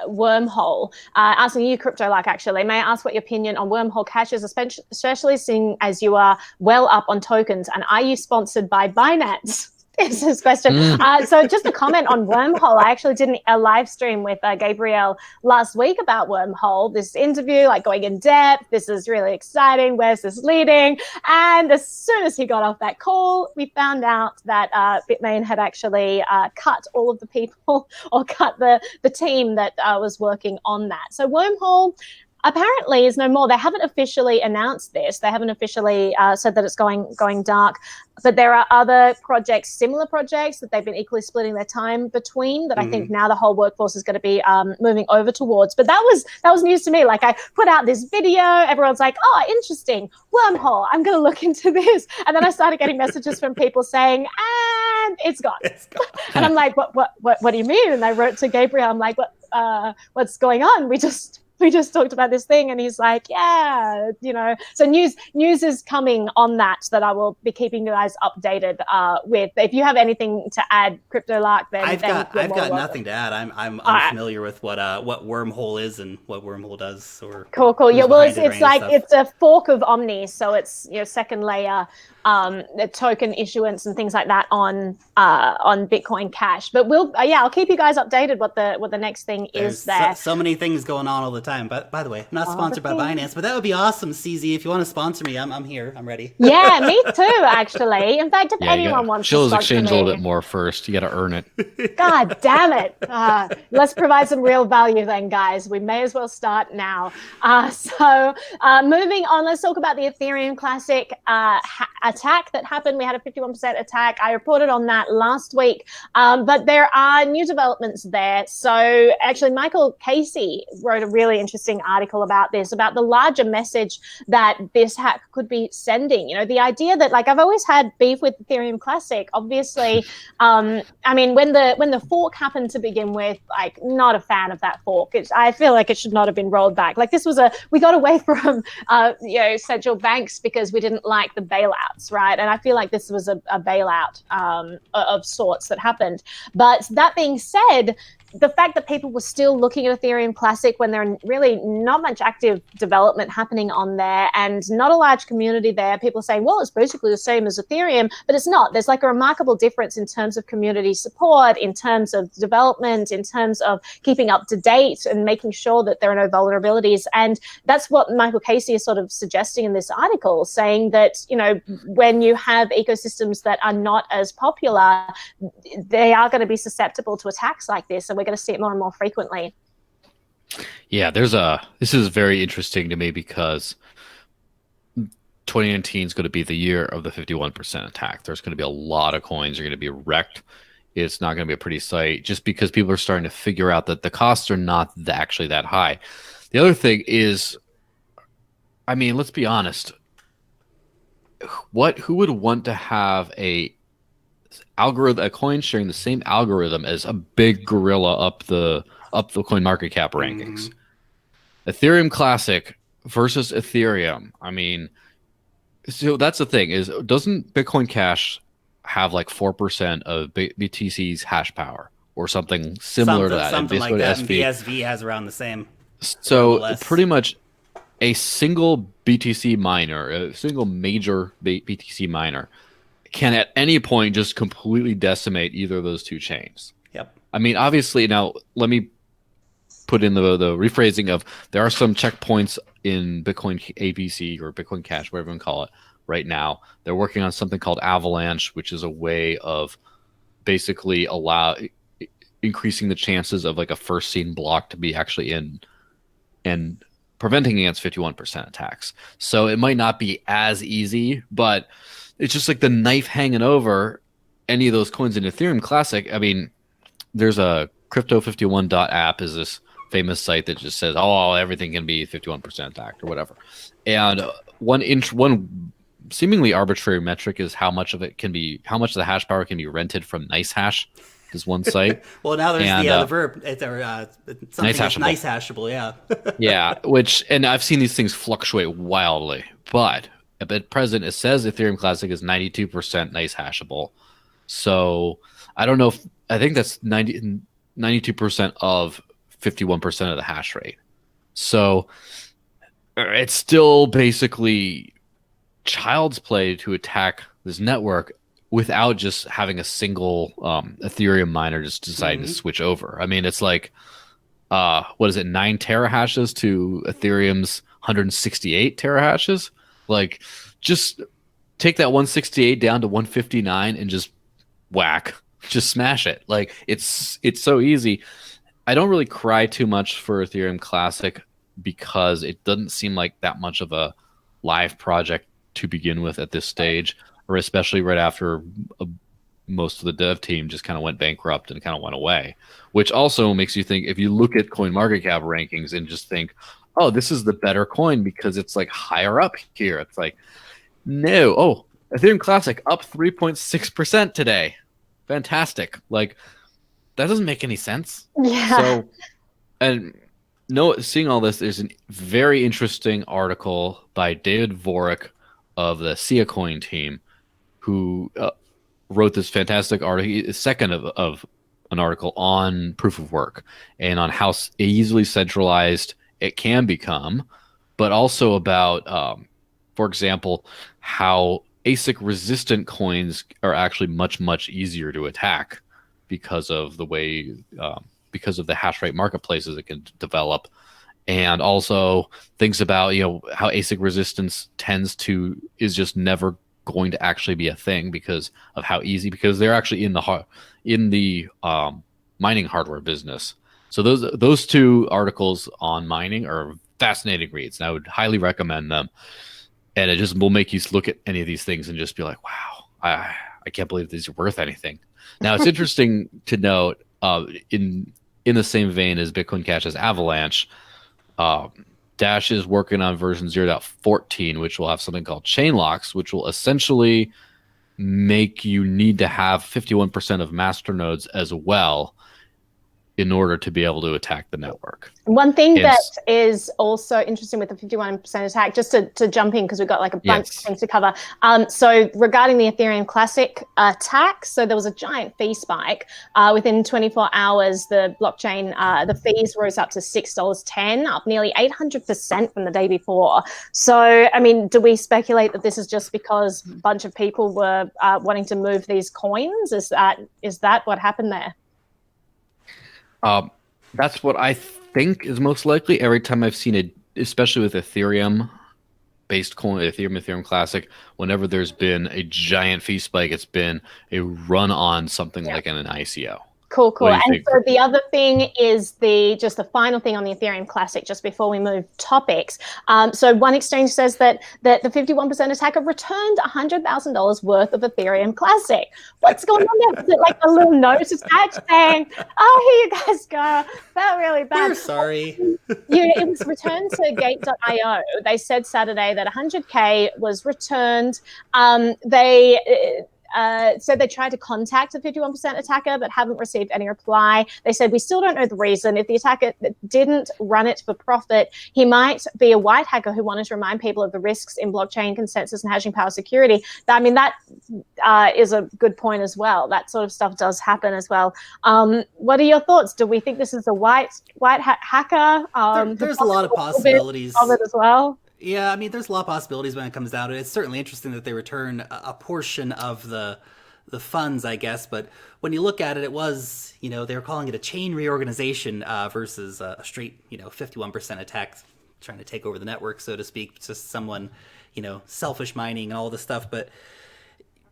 Wormhole, asking you, Cryptolark, actually. May I ask what your opinion on Wormhole Cash is, especially seeing as you are well up on tokens, and are you sponsored by Binance? Is his question. So just a comment on Wormhole. I actually did a live stream with Gabriel last week about Wormhole, this interview, like going in depth. This is really exciting. Where's this leading? And as soon as he got off that call, we found out that Bitmain had actually cut all of the people, or cut the team that was working on that. So Wormhole apparently is no more. They haven't officially announced this. They haven't officially said that it's going dark. But there are other projects, similar projects, that they've been equally splitting their time between, that I think now the whole workforce is going to be moving over towards. But that was news to me. Like, I put out this video, everyone's like, oh, interesting, Wormhole, I'm going to look into this. And then I started getting messages from people saying, and it's gone. And I'm like, what do you mean? And I wrote to Gabriel, I'm like, what's going on? We just talked about this thing, and he's like, yeah, so news is coming on that I will be keeping you guys updated with. If you have anything to add, Cryptolark, then I've got nothing to add. I'm unfamiliar with what Wormhole is and what Wormhole does. Or cool. Yeah, well, it's like it's a fork of Omni, so it's second layer the token issuance and things like that on Bitcoin Cash. But I'll keep you guys updated what the next thing is there. So many things going on all the time. But by the way, not sponsored by Binance, but that would be awesome, CZ. If you want to sponsor me, I'm here. I'm ready. Yeah, me too, actually. In fact, if anyone wants to sponsor me. Exchange a little bit more first. You got to earn it. God damn it. Let's provide some real value then, guys. We may as well start now. So moving on, let's talk about the Ethereum Classic attack that happened. We had a 51% attack. I reported on that last week. But there are new developments there. So actually, Michael Casey wrote a really interesting article about this, about the larger message that this hack could be sending. The idea that, like, I've always had beef with Ethereum Classic. Obviously, I mean, when the fork happened to begin with, like, not a fan of that fork. I feel like it should not have been rolled back. Like, we got away from central banks because we didn't like the bailouts, right? And I feel like this was a bailout of sorts that happened. But that being said, the fact that people were still looking at Ethereum Classic when there really not much active development happening on there and not a large community there, people saying, well, it's basically the same as Ethereum, but it's not. There's like a remarkable difference in terms of community support, in terms of development, in terms of keeping up to date and making sure that there are no vulnerabilities. And that's what Michael Casey is sort of suggesting in this article, saying that, when you have ecosystems that are not as popular, they are going to be susceptible to attacks like this. And we're going to see it more and more frequently. Yeah, this is very interesting to me because 2019 is going to be the year of the 51% attack. There's going to be a lot of coins are going to be wrecked. It's not going to be a pretty sight just because people are starting to figure out that the costs are not actually that high. The other thing is, I mean, let's be honest. Who would want to have a coin sharing the same algorithm as a big gorilla up the coin market cap rankings? Ethereum Classic versus Ethereum. I mean, so that's the thing, is doesn't Bitcoin Cash have like 4% of BTC's hash power or something similar to that? Something like that. And BSV has around the same. So pretty much a single BTC miner, a single major BTC miner, can at any point just completely decimate either of those two chains. Yep. I mean, obviously, now let me put in the rephrasing of, there are some checkpoints in Bitcoin ABC or Bitcoin Cash, whatever you call it, right now. They're working on something called Avalanche, which is a way of basically increasing the chances of like a first seen block to be actually in and preventing against 51% attacks. So it might not be as easy, but it's just like the knife hanging over any of those coins in Ethereum Classic. I mean, there's a crypto51.app is this famous site that just says, oh, everything can be 51% attacked or whatever. And one seemingly arbitrary metric is how much of the hash power can be rented from NiceHash. this one site. Well, now there's And, the verb. It's something nice that's hashable. nice hashable. Yeah. Yeah, and I've seen these things fluctuate wildly, but at present it says Ethereum Classic is 92% nice hashable. So I don't know if I think that's 92% of 51% of the hash rate. So it's still basically child's play to attack this network without just having a single Ethereum miner just deciding to switch over. I mean, it's like, what is it, 9 terahashes to Ethereum's 168 terahashes? Like, just take that 168 down to 159 and just whack, just smash it. Like, it's so easy. I don't really cry too much for Ethereum Classic because it doesn't seem like that much of a live project to begin with at this stage, or especially right after most of the dev team just kind of went bankrupt and kind of went away, which also makes you think, if you look at CoinMarketCap rankings and just think, oh, this is the better coin because it's like higher up here. It's like, no. Oh, Ethereum Classic up 3.6% today. Fantastic. Like, that doesn't make any sense. Yeah. So, and seeing all this, there's a very interesting article by David Vorick of the COINBASE team, who wrote this fantastic article, second of an article on proof of work and on how easily centralized it can become, but also about, for example, how ASIC resistant coins are actually much, much easier to attack because of the way, because of the hash rate marketplaces it can develop. And also thinks about, how ASIC resistance is just never going to actually be a thing because of how easy, because they're actually in the mining hardware business. So those two articles on mining are fascinating reads, and I would highly recommend them. And it just will make you look at any of these things and just be like, wow, I can't believe these are worth anything. Now, it's interesting to note, in the same vein as Bitcoin Cash's Avalanche, Dash is working on version 0.14, which will have something called chain locks, which will essentially make you need to have 51% of masternodes as well in order to be able to attack the network. One thing that is also interesting with the 51% attack, just to jump in, because we've got like a bunch of things to cover. So regarding the Ethereum Classic attack, so there was a giant fee spike. Within 24 hours, the blockchain, the fees rose up to $6.10, up nearly 800% from the day before. So, I mean, do we speculate that this is just because a bunch of people were wanting to move these coins? Is that what happened there? That's what I think is most likely. Every time I've seen it, especially with Ethereum-based coin, Ethereum Classic, whenever there's been a giant fee spike, it's been a run on something like an ICO. Cool. And so the other thing is the final thing on the Ethereum Classic, just before we move topics. So one exchange says that the 51% attacker returned $100,000 worth of Ethereum Classic. What's going on there? Is it like a little note attached saying, "Oh, here you guys go. Felt really bad. We're sorry." It was returned to Gate.io. They said Saturday that 100K was returned. Said they tried to contact the 51% attacker but haven't received any reply. They said, we still don't know the reason. If the attacker didn't run it for profit, he might be a white hacker who wanted to remind people of the risks in blockchain consensus and hashing power security. I mean, that is a good point as well. That sort of stuff does happen as well. What are your thoughts? Do we think this is a white hacker? There's a lot of possibilities of it as well. Yeah, I mean, there's a lot of possibilities when it comes down to it. It's certainly interesting that they return a portion of the funds, I guess. But when you look at it, it was, they were calling it a chain reorganization versus a straight, 51% attack, trying to take over the network, so to speak. Just someone, selfish mining and all this stuff. But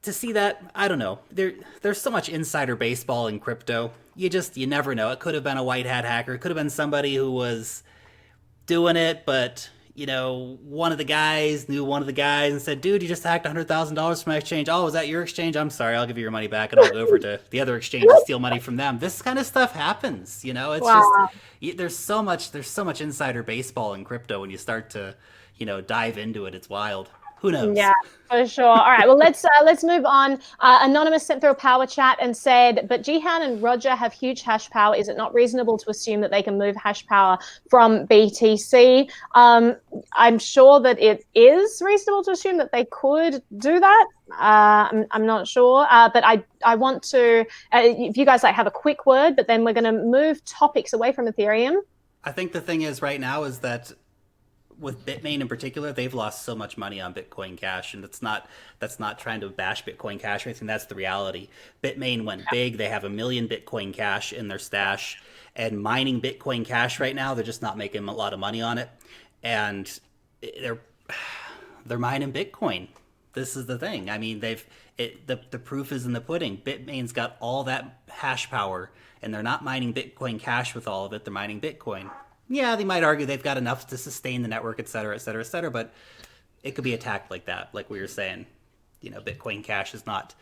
to see that, I don't know. There's so much insider baseball in crypto. You never know. It could have been a white hat hacker. It could have been somebody who was doing it, but one of the guys knew one of the guys and said, dude, you just hacked $100,000 from my exchange. Oh, is that your exchange? I'm sorry, I'll give you your money back and I'll go over to the other exchange and steal money from them. This kind of stuff happens, it's just, there's so much insider baseball in crypto when you start to, dive into it. It's wild. who knows? Yeah, for sure. All right, well, let's move on. Anonymous sent through a power chat and said, but Jihan and Roger have huge hash power. Is it not reasonable to assume that they can move hash power from BTC? I'm sure that it is reasonable to assume that they could do that. I'm not sure, but I want to, if you guys have a quick word, but then we're going to move topics away from Ethereum. I think the thing is right now is that with Bitmain in particular, they've lost so much money on Bitcoin Cash, and that's not trying to bash Bitcoin Cash or anything. That's the reality. Bitmain went big. They have 1 million Bitcoin Cash in their stash, and mining Bitcoin Cash right now, they're just not making a lot of money on it, and they're mining Bitcoin. This is the thing. I mean, the proof is in the pudding. Bitmain's got all that hash power, and they're not mining Bitcoin Cash with all of it. They're mining Bitcoin. Yeah, they might argue they've got enough to sustain the network, et cetera, et cetera, et cetera, but it could be attacked like that, like we were saying. Bitcoin Cash is not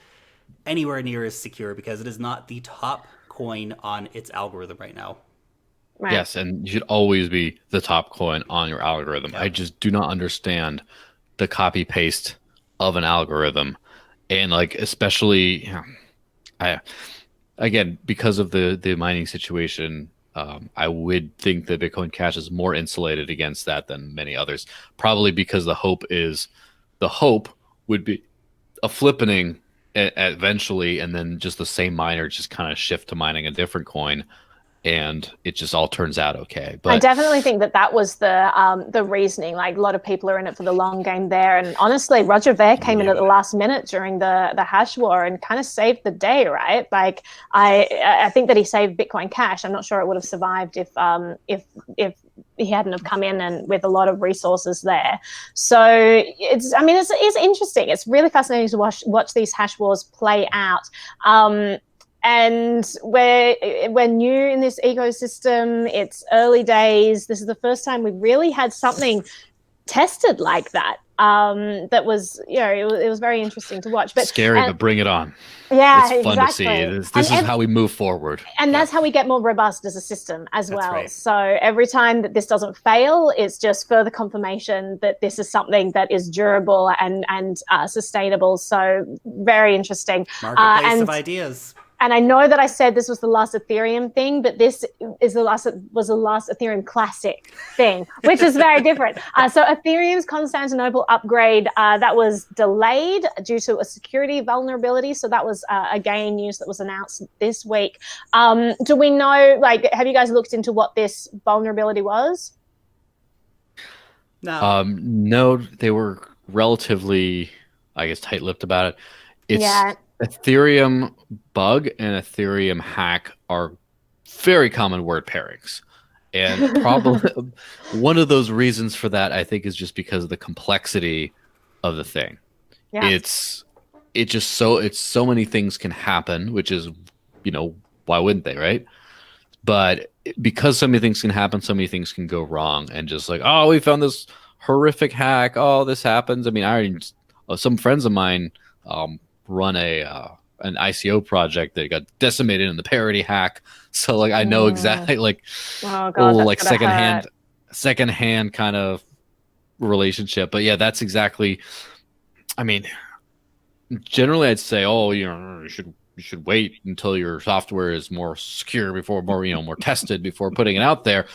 anywhere near as secure because it is not the top coin on its algorithm right now. Right. Yes, and you should always be the top coin on your algorithm. Yeah. I just do not understand the copy paste of an algorithm, and especially, again, because of the mining situation. I would think that Bitcoin Cash is more insulated against that than many others, probably because the hope would be a flippening eventually, and then just the same miner just kind of shift to mining a different coin, and it just all turns out okay. But I definitely think that was the reasoning. A lot of people are in it for the long game there, and honestly, Roger Ver came in at the last minute during the hash war and kind of saved the day, right? I think that he saved Bitcoin Cash. I'm not sure it would have survived if he hadn't have come in and with a lot of resources there. So it's interesting. It's really fascinating to watch these hash wars play out. And we're new in this ecosystem. It's early days. This is the first time we've really had something tested like that. That was, it was very interesting to watch. But scary, but bring it on. Yeah, it's fun exactly. to see. This is how we move forward. And that's how we get more robust as a system as well. Right. So every time that this doesn't fail, it's just further confirmation that this is something that is durable and sustainable. So very interesting. Marketplace of ideas. And I know that I said this was the last Ethereum thing, but this was the last Ethereum Classic thing, which is very different. So Ethereum's Constantinople upgrade, that was delayed due to a security vulnerability. So that was, again, news that was announced this week. Do we know, have you guys looked into what this vulnerability was? No. No, they were relatively, tight-lipped about it. It's Ethereum bug and Ethereum hack are very common word pairings. And probably one of those reasons for that, I think, is just because of the complexity of the thing. Yeah. It's so many things can happen, which is, why wouldn't they, right? But because so many things can happen, so many things can go wrong. And just we found this horrific hack. Oh, this happens. Some friends of mine run an ICO project that got decimated in the parody hack. So I know exactly secondhand kind of relationship. But yeah, that's exactly. Generally I'd say, you should wait until your software is more secure before more tested before putting it out there.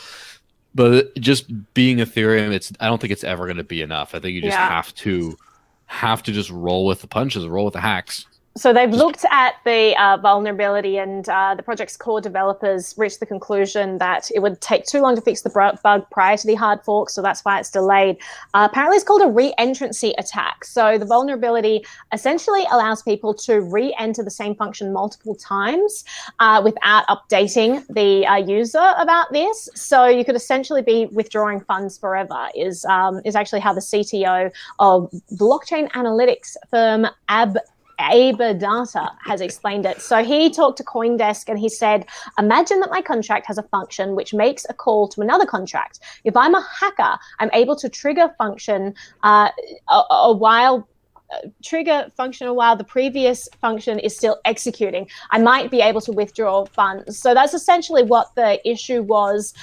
But just being Ethereum, I don't think it's ever going to be enough. I think you just have to just roll with the punches, roll with the hacks. So they've looked at the vulnerability, and the project's core developers reached the conclusion that it would take too long to fix the bug prior to the hard fork, so that's why it's delayed. Apparently it's called a re-entrancy attack. So the vulnerability essentially allows people to re-enter the same function multiple times without updating the user about this. So you could essentially be withdrawing funds forever is actually how the CTO of blockchain analytics firm Data has explained it. So he talked to CoinDesk and he said, imagine that my contract has a function which makes a call to another contract. If I'm a hacker, I'm able to trigger function while the previous function is still executing. I might be able to withdraw funds. So that's essentially what the issue was.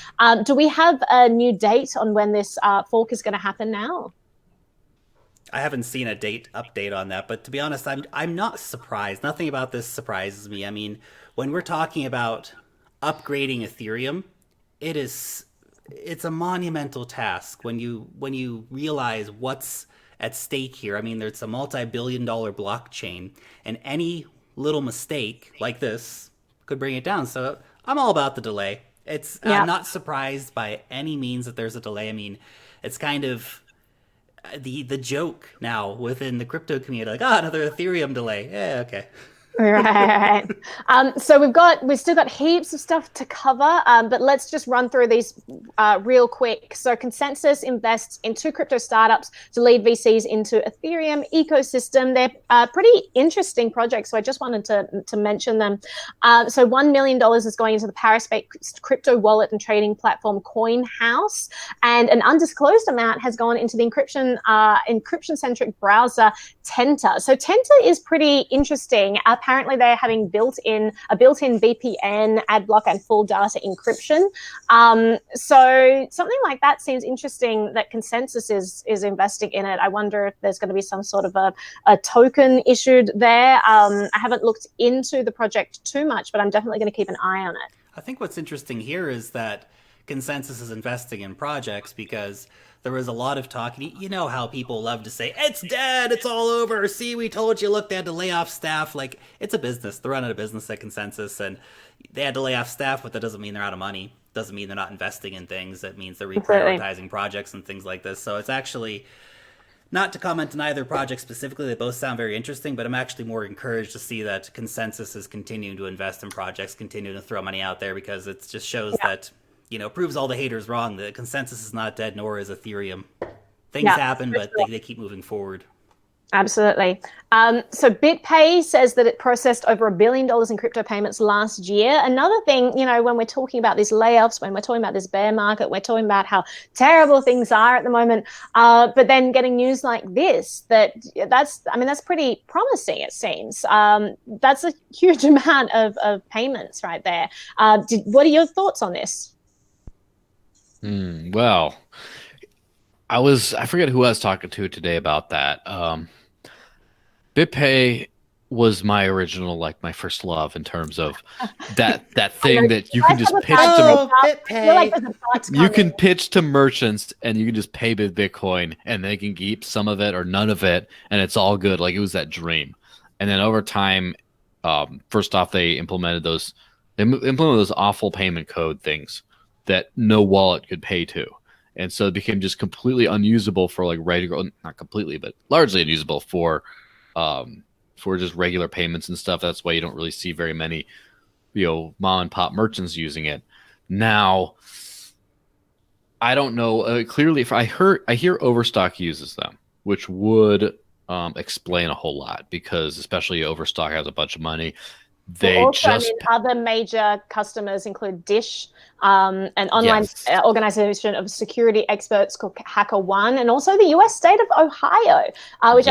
Do we have a new date on when this fork is going to happen now? I haven't seen a date update on that, but to be honest, I'm not surprised. Nothing about this surprises me. I mean, when we're talking about upgrading Ethereum, it is it's a monumental task when you realize what's at stake here. I mean, there's a multi-billion-dollar blockchain, and any little mistake like this could bring it down. So I'm all about the delay. I'm not surprised by any means that there's a delay. I mean, it's kind of the joke now within the crypto community, like, another Ethereum delay. Yeah, okay. Right. So we've still got heaps of stuff to cover, but let's just run through these real quick. So Consensus invests in 2 crypto startups to lead VCs into Ethereum ecosystem. They're pretty interesting projects, so I just wanted to mention them. So $1 million is going into the Paris-based crypto wallet and trading platform CoinHouse, and an undisclosed amount has gone into the encryption-centric browser Tenta. So Tenta is pretty interesting. Apparently, they're having a built-in VPN, ad block, and full data encryption. So something like that seems interesting. That Consensus is investing in it. I wonder if there's going to be some sort of a token issued there. I haven't looked into the project too much, but I'm definitely going to keep an eye on it. I think what's interesting here is that Consensus is investing in projects because there was a lot of talk. You know how people love to say, it's dead, it's all over. See, we told you, look, they had to lay off staff. Like, it's a business. They're running a business at Consensus, and they had to lay off staff, but that doesn't mean they're out of money. Doesn't mean they're not investing in things. That means they're reprioritizing projects and things like this. So it's actually, not to comment on either project specifically, they both sound very interesting, but I'm actually more encouraged to see that Consensus is continuing to invest in projects, continuing to throw money out there, because it just shows that, proves all the haters wrong. The Consensus is not dead, nor is Ethereum. Things happen, but they keep moving forward. Absolutely. So BitPay says that it processed over $1 billion in crypto payments last year. Another thing, when we're talking about these layoffs, when we're talking about this bear market, we're talking about how terrible things are at the moment. But then getting news like this, that's pretty promising, it seems. That's a huge amount of payments right there. What are your thoughts on this? Well, I forget who I was talking to today about that. BitPay was my original, my first love in terms of that thing that you can just pitch to BitPay. You can pitch to merchants and you can just pay with Bitcoin and they can keep some of it or none of it, and it's all good. Like, it was that dream. And then over time, first off, they implemented those awful payment code things that no wallet could pay to. And so it became just completely unusable for not completely, but largely unusable for just regular payments and stuff. That's why you don't really see very many, mom and pop merchants using it. Now, I don't know clearly if I hear Overstock uses them, which would explain a whole lot, because especially Overstock has a bunch of money. Other major customers include Dish, an online organization of security experts called HackerOne, and also the U.S. state of Ohio, which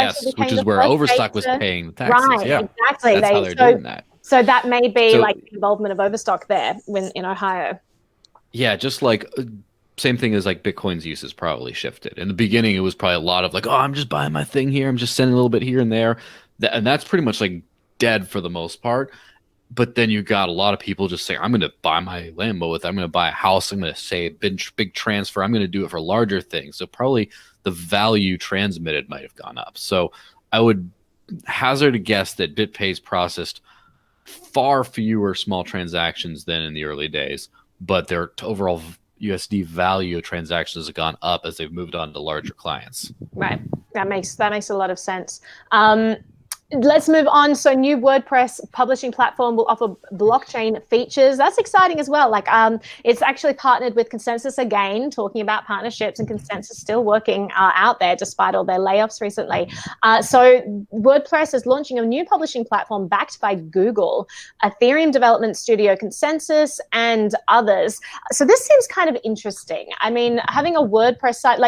is where Overstock was paying the taxes. Right, yeah, exactly. That's how they're doing that. So that may be the involvement of Overstock there in Ohio. Yeah, just same thing as Bitcoin's use has probably shifted. In the beginning, it was probably a lot of I'm just buying my thing here, I'm just sending a little bit here and there, and that's pretty much dead for the most part. But then you got a lot of people just saying, I'm going to buy my Lambo with it. I'm going to buy a house. I'm going to say a big transfer. I'm going to do it for larger things. So probably the value transmitted might have gone up. So I would hazard a guess that BitPay's processed far fewer small transactions than in the early days, but their overall USD value of transactions have gone up as they've moved on to larger clients. Right. That makes a lot of sense. Let's move on. So new WordPress publishing platform will offer blockchain features. That's exciting as well. It's actually partnered with Consensus again, talking about partnerships, and Consensus still working out there despite all their layoffs recently. So WordPress is launching a new publishing platform backed by Google, Ethereum development studio Consensus, and others. So this seems kind of interesting. I mean, having a WordPress site,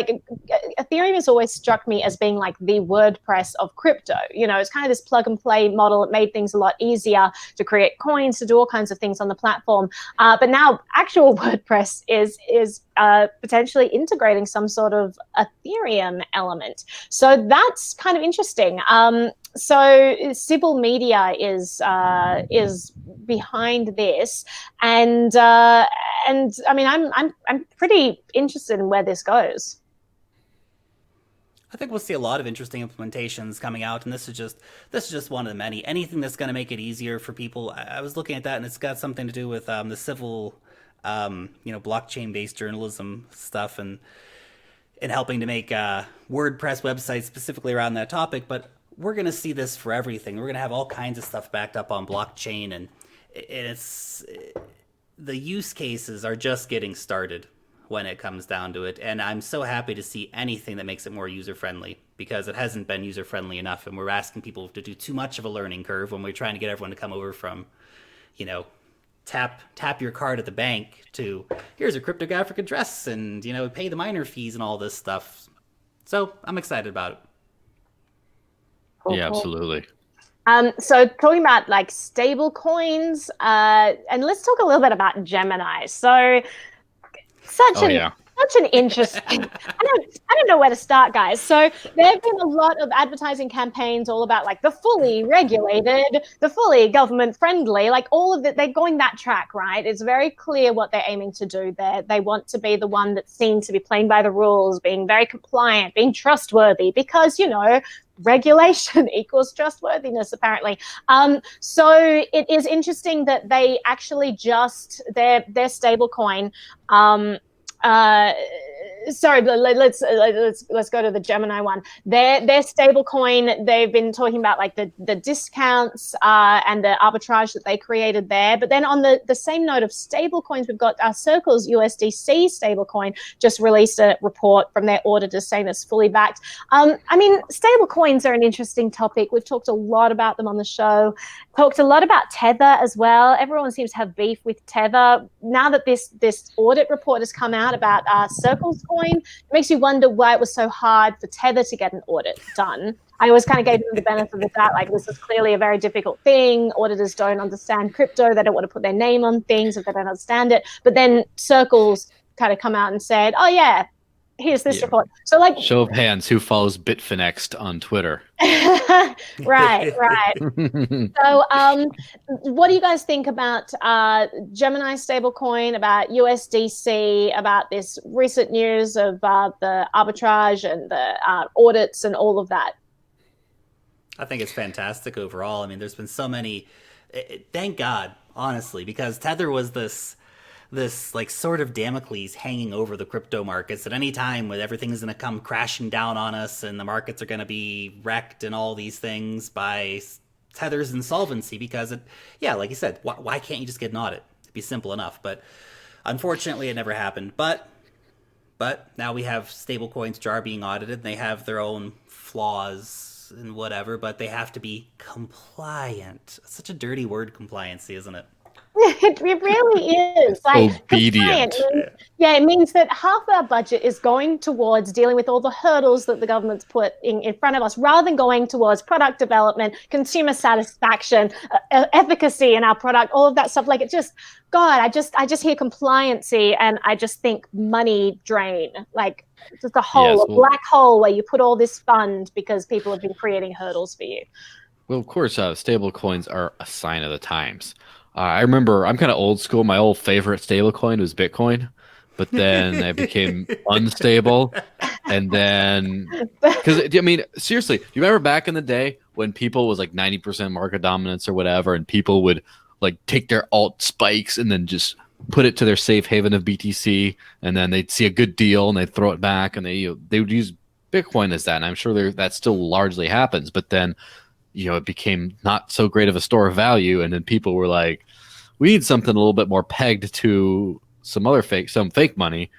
Ethereum has always struck me as being the WordPress of crypto. It's kind of this plug and play model. It made things a lot easier to create coins, to do all kinds of things on the platform. But now actual WordPress is potentially integrating some sort of Ethereum element. So that's kind of interesting. So Sybil Media is behind this, and I mean, I'm pretty interested in where this goes. I think we'll see a lot of interesting implementations coming out, and this is just one of the many. Anything that's going to make it easier for people. I was looking at that, and it's got something to do with the civil, blockchain-based journalism stuff, and helping to make WordPress websites specifically around that topic. But we're going to see this for everything. We're going to have all kinds of stuff backed up on blockchain, and the use cases are just getting started when it comes down to it. And I'm so happy to see anything that makes it more user-friendly, because it hasn't been user-friendly enough, and we're asking people to do too much of a learning curve when we're trying to get everyone to come over from, tap your card at the bank to here's a cryptographic address and, pay the miner fees and all this stuff. So I'm excited about it. Yeah, absolutely. So talking about like stable coins, and let's talk a little bit about Gemini. So such an interesting, I don't know where to start, guys. So there have been a lot of advertising campaigns all about like the fully regulated, the fully government friendly, like all of it. They're going that track, right? It's very clear what they're aiming to do there. They want to be the one that's seen to be playing by the rules, being very compliant, being trustworthy, because, regulation equals trustworthiness, apparently. So it is interesting that they actually just their stable coin. Sorry, let's go to the Gemini one. Their stable coin, they've been talking about like the discounts and the arbitrage that they created there. But then on the same note of stable coins, we've got Circle's USDC stable coin just released a report from their auditors saying it's fully backed. I mean, stable coins are an interesting topic. We've talked a lot about them on the show, talked a lot about Tether as well. Everyone seems to have beef with Tether. Now that this audit report has come out about Circle's coin, it makes you wonder why it was so hard for Tether to get an audit done. I always kind of gave them the benefit of that, like this is clearly a very difficult thing. Auditors don't understand crypto. They don't want to put their name on things if they don't understand it. But then Circle's kind of come out and said, oh yeah, here's this report. So like, show of hands, who follows Bitfinex on Twitter? right. So what do you guys think about Gemini stablecoin, about USDC, about this recent news of the arbitrage and the audits and all of that? I think it's fantastic overall. I mean, there's been so many, thank God, honestly, because Tether was this like sort of Damocles hanging over the crypto markets at any time when everything's going to come crashing down on us and the markets are going to be wrecked and all these things by Tether's insolvency, because like you said, why can't you just get an audit? It'd be simple enough. But unfortunately it never happened. But now we have stable coins which are being audited, and they have their own flaws and whatever, but they have to be compliant. It's such a dirty word, compliancy, isn't it? It really is. Like, obedient. It means that half our budget is going towards dealing with all the hurdles that the government's put in front of us, rather than going towards product development, consumer satisfaction, efficacy in our product, all of that stuff. Like, it just, God, I just hear compliancy and I just think money drain. Like, it's just a black hole where you put all this fund because people have been creating hurdles for you. Well, of course, stable coins are a sign of the times. I remember, I'm kind of old school. My old favorite stablecoin was Bitcoin, but then it became unstable. And then, because I mean, seriously, do you remember back in the day when people was like 90% market dominance or whatever, and people would like take their alt spikes and then just put it to their safe haven of BTC, and then they'd see a good deal and they'd throw it back, and they would use Bitcoin as that. And I'm sure that still largely happens, but then, it became not so great of a store of value. And then people were like, we need something a little bit more pegged to some fake money.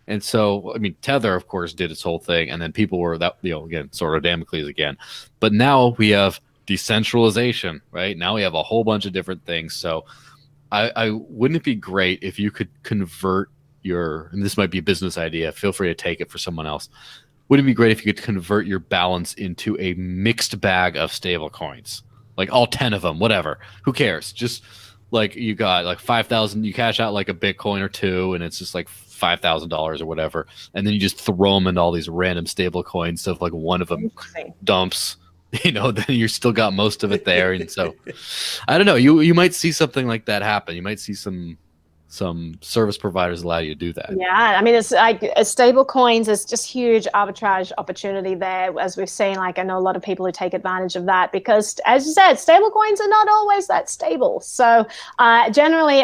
And so, I mean, Tether, of course, did its whole thing. And then people were again, sort of Damocles again. But now we have decentralization, right? Now we have a whole bunch of different things. So I wouldn't it be great if you could convert and this might be a business idea, feel free to take it for someone else, wouldn't it be great if you could convert your balance into a mixed bag of stable coins, like all 10 of them, whatever, who cares? Just like you got like 5,000, you cash out like a Bitcoin or two, and it's just like $5,000 or whatever, and then you just throw them into all these random stable coins. So if like one of them dumps, then you still got most of it there. And so I don't know, you might see something like that happen. You might see some service providers allow you to do that. Yeah, I mean, it's like stable coins is just huge arbitrage opportunity there, as we've seen. Like, I know a lot of people who take advantage of that because, as you said, stable coins are not always that stable. So generally,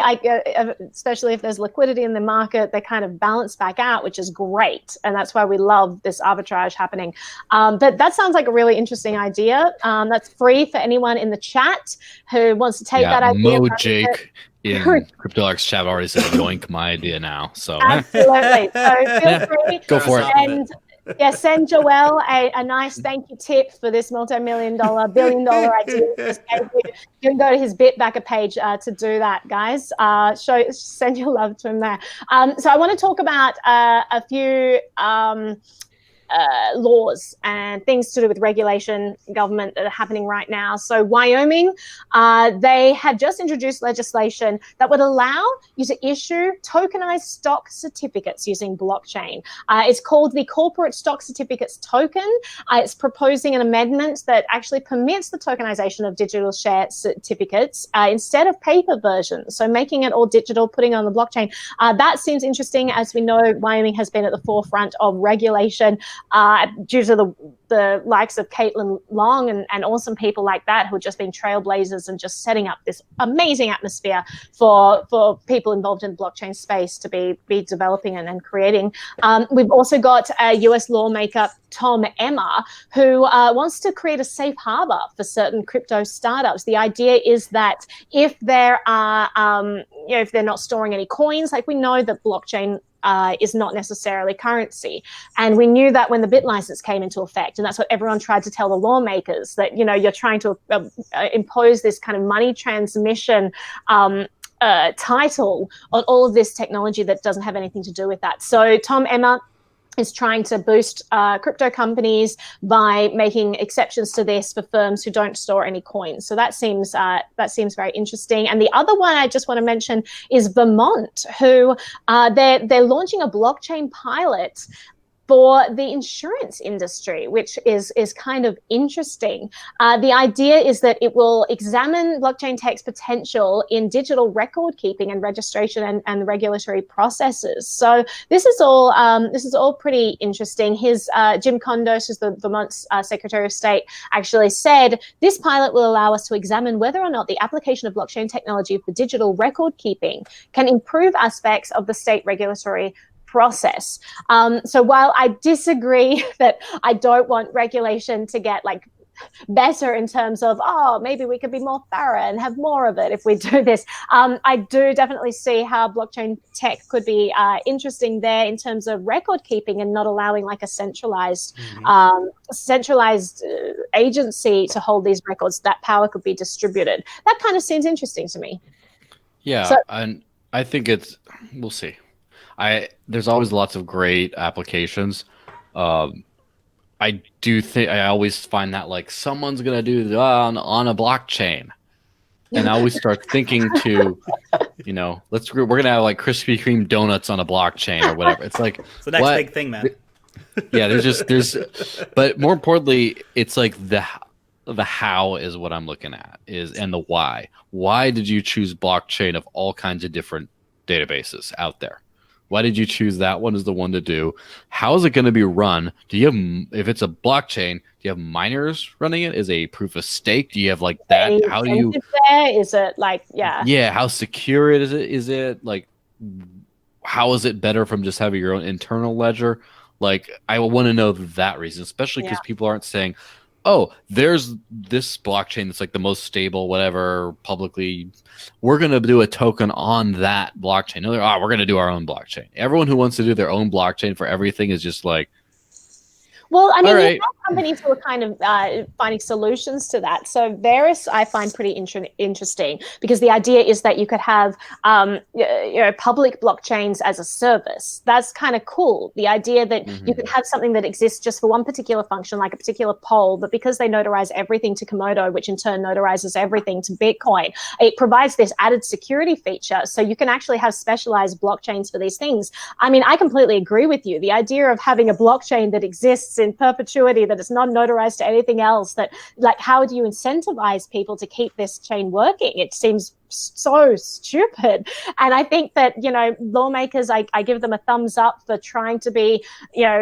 especially if there's liquidity in the market, they kind of balance back out, which is great. And that's why we love this arbitrage happening. But that sounds like a really interesting idea. That's free for anyone in the chat who wants to take that idea. Jake in CryptoLark's chat already said yoink my idea now. So absolutely. So feel free. Go for it. Send Joel a nice thank you tip for this multi-million-dollar, billion-dollar idea. You can go to his Bitbacker page to do that, guys. Send your love to him there. So I want to talk about a few laws and things to do with regulation, government that are happening right now. So Wyoming, they have just introduced legislation that would allow you to issue tokenized stock certificates using blockchain. It's called the Corporate Stock Certificates Token. It's proposing an amendment that actually permits the tokenization of digital share certificates instead of paper versions. So making it all digital, putting it on the blockchain. That seems interesting. As we know, Wyoming has been at the forefront of regulation due to the likes of Caitlin Long and awesome people like that who have just been trailblazers and just setting up this amazing atmosphere for people involved in the blockchain space to be developing and creating. We've also got a US lawmaker, Tom Emmer, who wants to create a safe harbor for certain crypto startups. The idea is that if there are, if they're not storing any coins, like we know that blockchain is not necessarily currency. And we knew that when the bit license came into effect, and that's what everyone tried to tell the lawmakers, that, you're trying to impose this kind of money transmission title on all of this technology that doesn't have anything to do with that. So Tom Emmer is trying to boost crypto companies by making exceptions to this for firms who don't store any coins. So that seems very interesting. And the other one I just want to mention is Vermont, who they're launching a blockchain pilot for the insurance industry, which is kind of interesting. The idea is that it will examine blockchain tech's potential in digital record keeping and registration and regulatory processes. So this is all pretty interesting. Jim Kondos, who's the Vermont's Secretary of State, actually said this pilot will allow us to examine whether or not the application of blockchain technology for digital record keeping can improve aspects of the state regulatory process. So while I disagree that I don't want regulation to get better in terms of, maybe we could be more thorough and have more of it if we do this, I do definitely see how blockchain tech could be interesting there in terms of record keeping and not allowing a centralized agency to hold these records. That power could be distributed. That kind of seems interesting to me. Yeah, and I think we'll see. There's always lots of great applications. I do think I always find that someone's gonna do that on a blockchain, and I always start thinking to, we're gonna have Krispy Kreme donuts on a blockchain or whatever. It's it's the next big thing, man. Yeah, but more importantly, it's the how is what I'm looking at and the why. Why did you choose blockchain of all kinds of different databases out there? Why did you choose that one as the one to do? How is it going to be run? Do you have, if it's a blockchain, do you have miners running it? Is it a proof of stake? Do you have that? How do you? Is it Yeah. How secure is it? Is it how is it better from just having your own internal ledger? I want to know that reason, especially because people aren't saying, oh, there's this blockchain that's the most stable, whatever, publicly. We're going to do a token on that blockchain. No, we're going to do our own blockchain. Everyone who wants to do their own blockchain for everything is just Well, I mean, All you right. have companies who are kind of finding solutions to that. So Varus, I find pretty interesting because the idea is that you could have public blockchains as a service. That's kind of cool. The idea that you could have something that exists just for one particular function, like a particular poll, but because they notarize everything to Komodo, which in turn notarizes everything to Bitcoin, it provides this added security feature. So you can actually have specialized blockchains for these things. I mean, I completely agree with you. The idea of having a blockchain that exists in perpetuity, that is not notarized to anything else, that, like, how do you incentivize people to keep this chain working? It seems so stupid. And I think that, lawmakers, I give them a thumbs up for trying to be,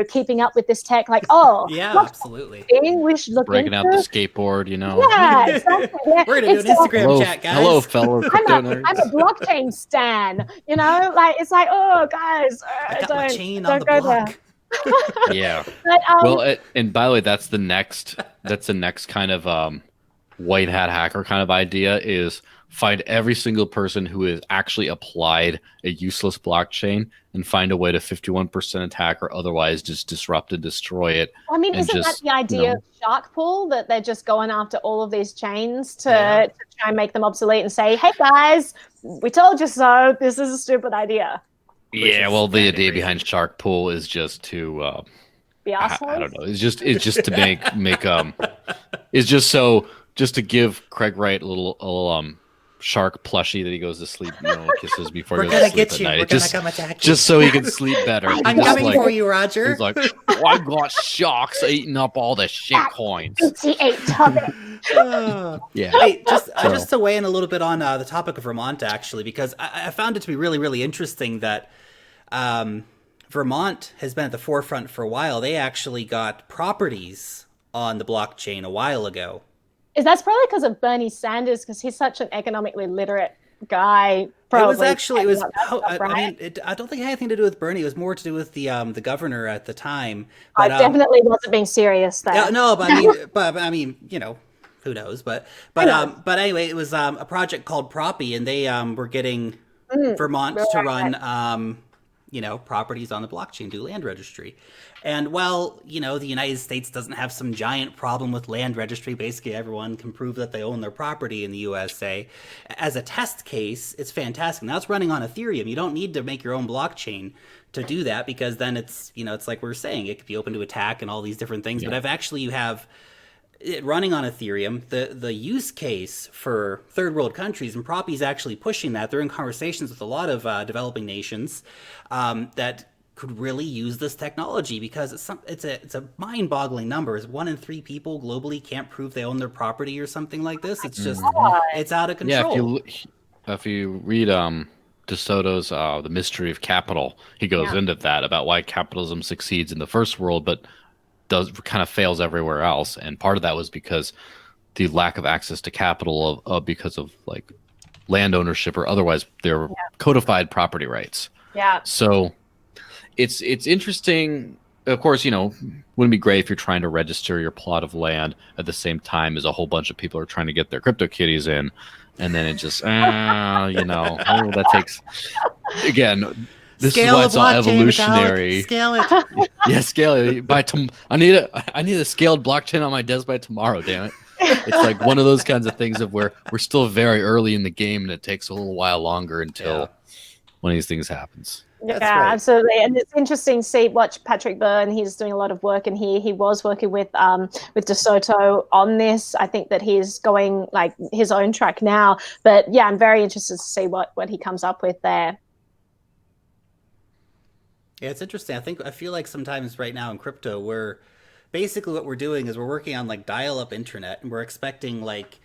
keeping up with this tech. Like, yeah, absolutely. thing we should look Breaking into. out the skateboard, Yeah, exactly. Yeah. We're gonna do an Instagram chat, guys. Hello, fellow crypto nerds. I'm a blockchain stan. It's like, oh, guys, I got my chain don't on the go block. Yeah. But, Well, and by the way, that's the next kind of white hat hacker kind of idea is find every single person who has actually applied a useless blockchain and find a way to 51% attack or otherwise just disrupt and destroy it. I mean, isn't that the idea of shark pool, that they're just going after all of these chains to try and make them obsolete and say, hey guys, we told you so, this is a stupid idea. Yeah, well, the idea behind shark pool is just to be assholes? I don't know. It's just to make it's just to give Craig Wright a little shark plushie that he goes to sleep, kisses before he goes to sleep at night. We're gonna come attack you. Just so he can sleep better. I'm coming for you, Roger. He's like, I got sharks eating up all the shit coins. Yeah. Hey, just to weigh in a little bit on the topic of Vermont, actually, because I found it to be really, really interesting that Vermont has been at the forefront for a while. They actually got properties on the blockchain a while ago. That's probably because of Bernie Sanders, because he's such an economically literate guy. Probably. I don't think it had anything to do with Bernie. It was more to do with the governor at the time. But, I definitely wasn't being serious there. Yeah, no, but I mean, who knows? But anyway, it was a project called Proppy, and they were getting Vermont to run properties on the blockchain, do land registry. And while, the United States doesn't have some giant problem with land registry, basically everyone can prove that they own their property in the USA. As a test case, it's fantastic. Now it's running on Ethereum. You don't need to make your own blockchain to do that, because then it's, it's like we were saying, it could be open to attack and all these different things. Yeah. But if actually you have it running on Ethereum, the use case for third world countries, and Proppy is actually pushing that. They're in conversations with a lot of developing nations that could really use this technology, because it's a mind-boggling number. It's 1 in 3 people globally can't prove they own their property or something like this. It's just it's out of control. Yeah, if you read DeSoto's The Mystery of Capital, he goes into that about why capitalism succeeds in the first world, but kind of fails everywhere else. And part of that was because the lack of access to capital because of like land ownership or otherwise their codified property rights. Yeah. So it's interesting. Of course, wouldn't be great if you're trying to register your plot of land at the same time as a whole bunch of people are trying to get their CryptoKitties in, and then it just that takes, again, this scale is why it's all evolutionary. Scale it. Yeah, scale it. I need a scaled blockchain on my desk by tomorrow, damn it. It's like one of those kinds of things of where we're still very early in the game and it takes a little while longer until one of these things happens. That's right. Absolutely. And it's interesting to watch Patrick Byrne. He's doing a lot of work, and he was working with DeSoto on this. I think that he's going like his own track now. But yeah, I'm very interested to see what he comes up with there. Yeah, it's interesting. I feel like sometimes right now in crypto, we're basically what we're doing is we're working on like dial-up internet, and we're expecting like,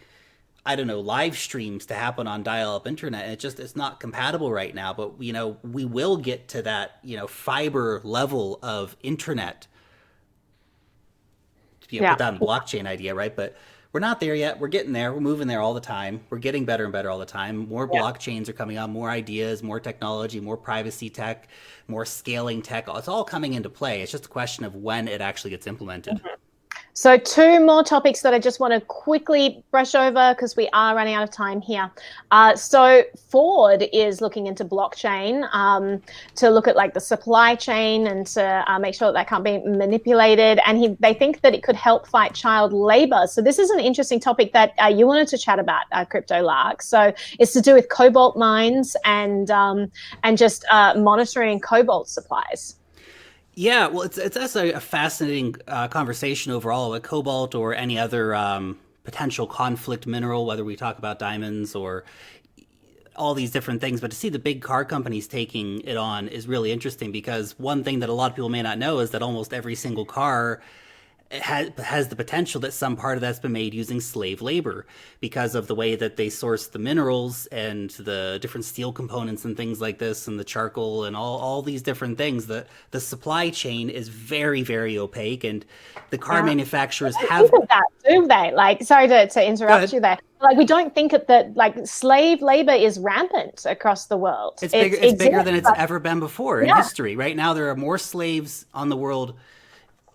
I don't know, live streams to happen on dial-up internet, and it's not compatible right now. But we will get to that fiber level of internet to put down the blockchain idea, right? But we're not there yet. We're getting there. We're moving there all the time. We're getting better and better all the time. More blockchains are coming on, more ideas, more technology, more privacy tech, more scaling tech. It's all coming into play. It's just a question of when it actually gets implemented. Mm-hmm. So 2 more topics that I just want to quickly brush over because we are running out of time here. So Ford is looking into blockchain to look at like the supply chain and to make sure that can't be manipulated. And they think that it could help fight child labor. So this is an interesting topic that you wanted to chat about, Crypto Lark. So it's to do with cobalt mines and just monitoring cobalt supplies. Yeah, well, it's also a fascinating conversation overall with cobalt or any other potential conflict mineral, whether we talk about diamonds or all these different things. But to see the big car companies taking it on is really interesting, because one thing that a lot of people may not know is that almost every single car has the potential that some part of that's been made using slave labor because of the way that they source the minerals and the different steel components and things like this and the charcoal and all these different things. The supply chain is very, very opaque, and the car manufacturers have... Think of that, do they? Like, sorry to interrupt you there. Like, we don't think that like slave labor is rampant across the world. It's bigger than it's ever been before in history. Right now, there are more slaves on the world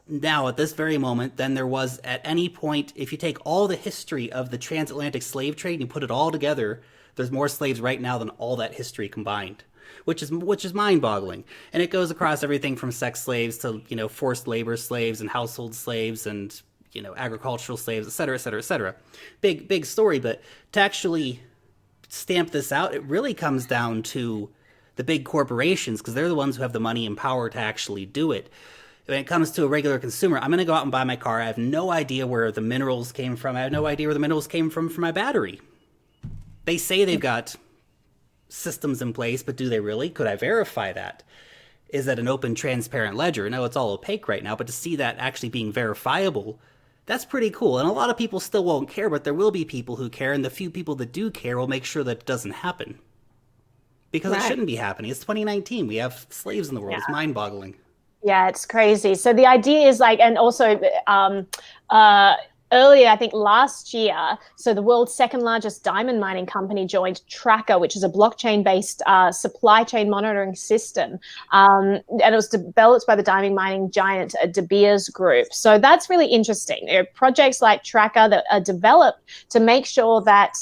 now at this very moment than there was at any point. If you take all the history of the transatlantic slave trade and you put it all together, there's more slaves right now than all that history combined, which is mind-boggling. And it goes across everything from sex slaves to, forced labor slaves and household slaves and, agricultural slaves, et cetera, et cetera, et cetera. Big story. But to actually stamp this out, it really comes down to the big corporations, because they're the ones who have the money and power to actually do it. When it comes to a regular consumer, I'm going to go out and buy my car. I have no idea where the minerals came from. I have no idea where the minerals came from for my battery. They say they've got systems in place, but do they really? Could I verify that? Is that an open, transparent ledger? No, it's all opaque right now, but to see that actually being verifiable, that's pretty cool. And a lot of people still won't care, but there will be people who care, and the few people that do care will make sure that it doesn't happen. Because it shouldn't be happening. It's 2019. We have slaves in the world. Yeah. It's mind-boggling. Yeah, it's crazy. So the idea is like, and also earlier, I think last year, so the world's second largest diamond mining company joined Tracker, which is a blockchain-based supply chain monitoring system. And it was developed by the diamond mining giant De Beers Group. So that's really interesting. There are projects like Tracker that are developed to make sure that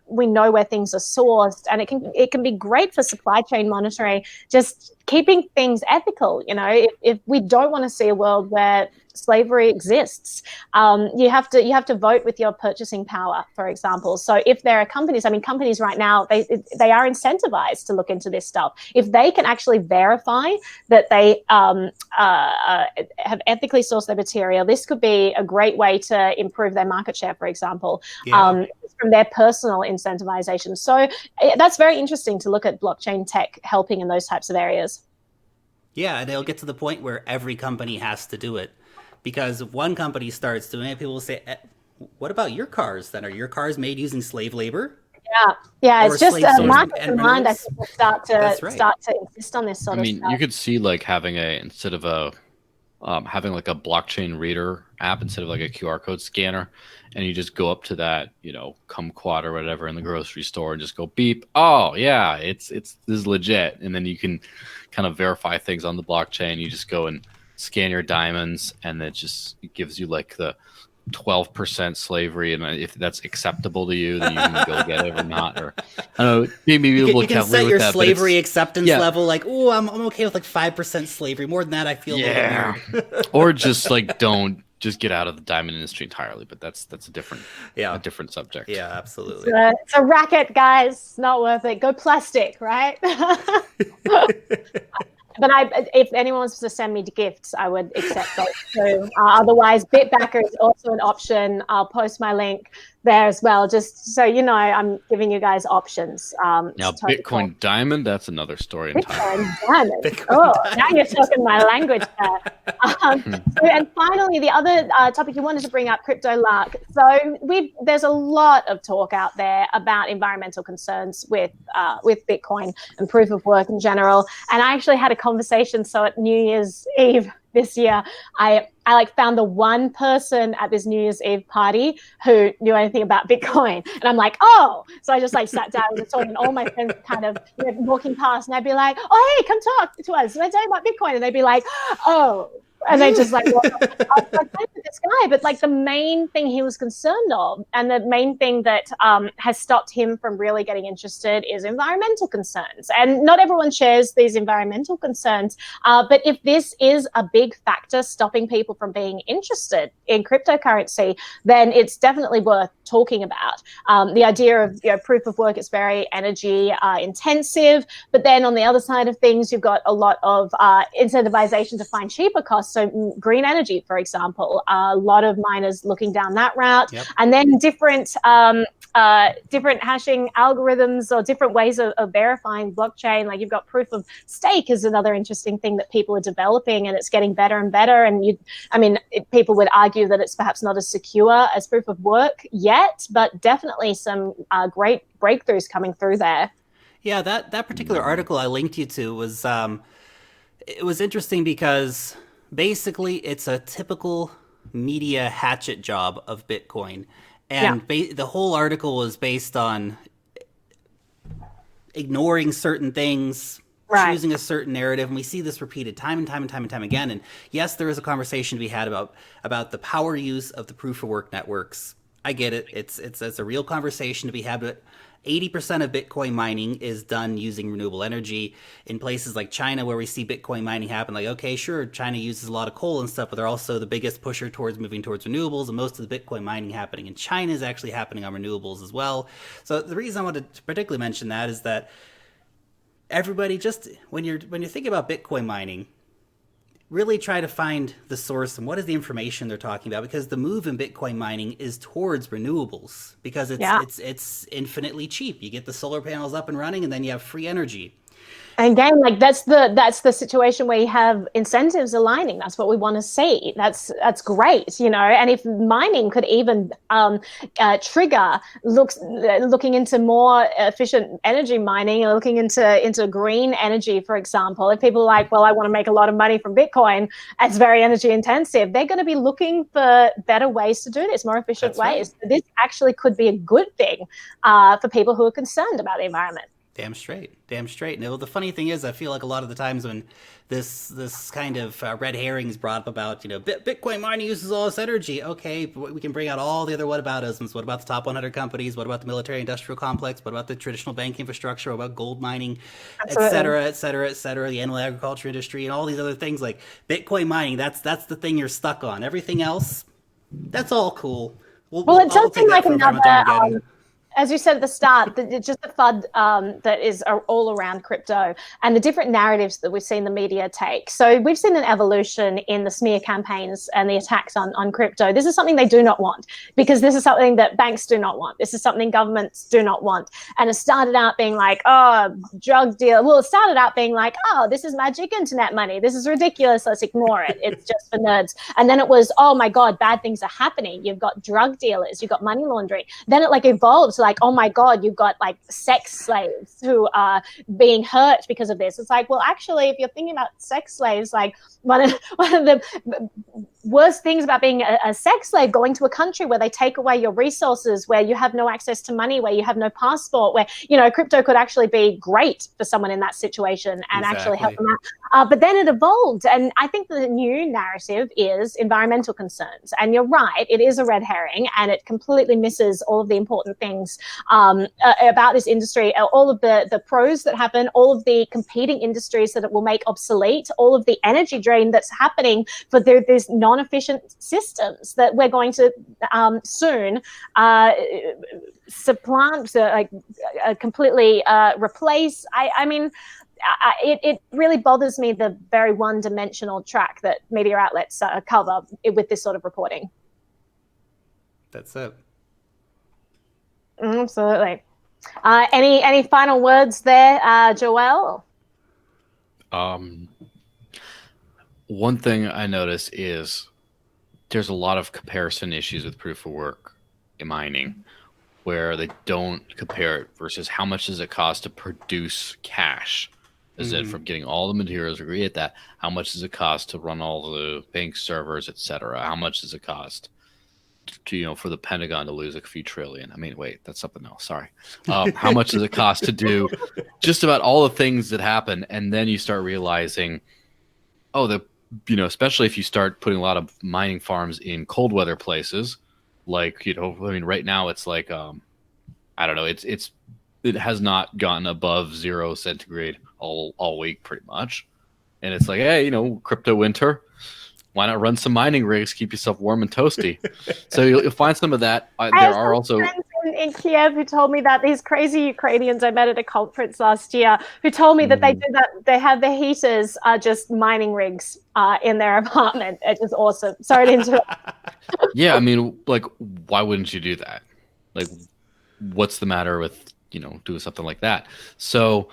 we know where things are sourced, and it can be great for supply chain monitoring, just keeping things ethical. If we don't want to see a world where slavery exists, you have to vote with your purchasing power, for example. So if there are companies right now, they are incentivized to look into this stuff. If they can actually verify that they have ethically sourced their material, this could be a great way to improve their market share, for example, from their personal incentivization. So that's very interesting to look at blockchain tech helping in those types of areas. Yeah, and it'll get to the point where every company has to do it. Because if one company starts doing it, people will say, what about your cars then? Are your cars made using slave labor? Yeah, it's just a market demand. I think will start to insist on this sort of stuff. You could see like having instead of having like a blockchain reader app instead of like a QR code scanner, and you just go up to that, kumquat or whatever in the grocery store and just go beep. Oh yeah, this is legit. And then you can kind of verify things on the blockchain. You just go and scan your diamonds, and it gives you like the 12% slavery, and if that's acceptable to you, then you can go get it or not. Or I don't know, maybe you can set your slavery acceptance level, like, oh, I'm okay with like 5% slavery. More than that, I feel a little weird. Or just like just get out of the diamond industry entirely. But that's a different subject. Yeah, absolutely. It's a racket, guys. It's not worth it. Go plastic, right? But if anyone wants to send me gifts, I would accept those too. Otherwise, Bitbacker is also an option. I'll post my link there as well, just so you know, I'm giving you guys options. Now, Bitcoin Diamond, that's another story entirely. Now you're talking my language there. And finally, the other topic you wanted to bring up, Crypto Lark. So there's a lot of talk out there about environmental concerns with Bitcoin and proof of work in general. And I actually had a conversation. So at New Year's Eve this year, I found the one person at this New Year's Eve party who knew anything about Bitcoin. And I'm like, oh, so I just sat down and was talking, and all my friends kind of walking past, and I'd be like, oh, hey, come talk to us. Let's talk about Bitcoin. And they'd be like, oh, And they just like, well, I was like, with this guy, but like the main thing he was concerned of, and the main thing that has stopped him from really getting interested is environmental concerns. And not everyone shares these environmental concerns, but if this is a big factor stopping people from being interested in cryptocurrency, then it's definitely worth talking about. The idea of proof of work is very energy intensive, but then on the other side of things, you've got a lot of incentivization to find cheaper costs. So green energy, for example, a lot of miners looking down that route. Yep. And then different hashing algorithms or different ways of verifying blockchain. Like you've got proof of stake is another interesting thing that people are developing, and it's getting better and better. And people would argue that it's perhaps not as secure as proof of work yet, but definitely some great breakthroughs coming through there. Yeah, that particular article I linked you to was it was interesting because basically it's a typical media hatchet job of Bitcoin. And the whole article was based on ignoring certain things, choosing a certain narrative. And we see this repeated time and time and time and time again. And yes, there is a conversation to be had about the power use of the proof of work networks. I get it. It's a real conversation to be had, but 80% of Bitcoin mining is done using renewable energy. In places like China, where we see Bitcoin mining happen, like, okay, sure, China uses a lot of coal and stuff, but they're also the biggest pusher towards moving towards renewables, and most of the Bitcoin mining happening in China is actually happening on renewables as well. So the reason I wanted to particularly mention that is that everybody, just when you're thinking about Bitcoin mining, really try to find the source and what is the information they're talking about, because the move in Bitcoin mining is towards renewables because it's infinitely cheap. You get the solar panels up and running, and then you have free energy. And again, like that's the situation where you have incentives aligning. That's what we want to see. That's great, And if mining could even trigger looking into more efficient energy mining, or looking into green energy, for example, if people are like, well, I want to make a lot of money from Bitcoin, it's very energy intensive. They're going to be looking for better ways to do this, more efficient ways. So this actually could be a good thing for people who are concerned about the environment. Damn straight. And the funny thing is, I feel like a lot of the times when this kind of red herring is brought up about, Bitcoin mining uses all this energy. Okay, we can bring out all the other whataboutisms. What about the top 100 companies? What about the military-industrial complex? What about the traditional bank infrastructure? What about gold mining, et cetera, et cetera, et cetera, the animal agriculture industry, and all these other things? Like Bitcoin mining, that's the thing you're stuck on. Everything else, that's all cool. Well, it does seem like another... as you said at the start, it's just the FUD that is all around crypto and the different narratives that we've seen the media take. So we've seen an evolution in the smear campaigns and the attacks on crypto. This is something they do not want, because this is something that banks do not want. This is something governments do not want. And it started out being like, oh, drug deal. Well, it started out being like, oh, this is magic internet money. This is ridiculous. Let's ignore it. It's just for nerds. And then it was, oh my God, bad things are happening. You've got drug dealers. You've got money laundering. Then it evolved. Like, oh my God, you've got sex slaves who are being hurt because of this. It's like, well, actually, if you're thinking about sex slaves, one of the worst things about being a sex slave, going to a country where they take away your resources, where you have no access to money, where you have no passport, where, crypto could actually be great for someone in that situation and actually help them out. But then it evolved. And I think the new narrative is environmental concerns. And you're right, it is a red herring, and it completely misses all of the important things about this industry, all of the pros that happen, all of the competing industries that it will make obsolete, all of the energy drain that's happening for these non-efficient systems that we're going to soon supplant, completely replace. It really bothers me, the very one-dimensional track that media outlets cover with this sort of reporting. That's it. Absolutely. Any final words there, Joelle? One thing I notice is there's a lot of comparison issues with proof of work in mining, where they don't compare it versus how much does it cost to produce cash. Is it from getting all the materials, we create that? How much does it cost to run all the bank servers, etc.? How much does it cost to, for the Pentagon to lose a few trillion? I mean, wait, that's something else. Sorry. How much does it cost to do just about all the things that happen? And then you start realizing, oh, the especially if you start putting a lot of mining farms in cold weather places, like, right now it's like, I don't know, it has not gotten above 0 centigrade all week pretty much. And it's like, hey, crypto winter, why not run some mining rigs, keep yourself warm and toasty? So you'll find some of that. There are also friends in Kiev who told me that, these crazy Ukrainians I met at a conference last year, who told me that they do that. They have their heaters are just mining rigs in their apartment. It's just awesome. Sorry to interrupt. Yeah, I mean, like, why wouldn't you do that? Like, what's the matter with doing something like that? So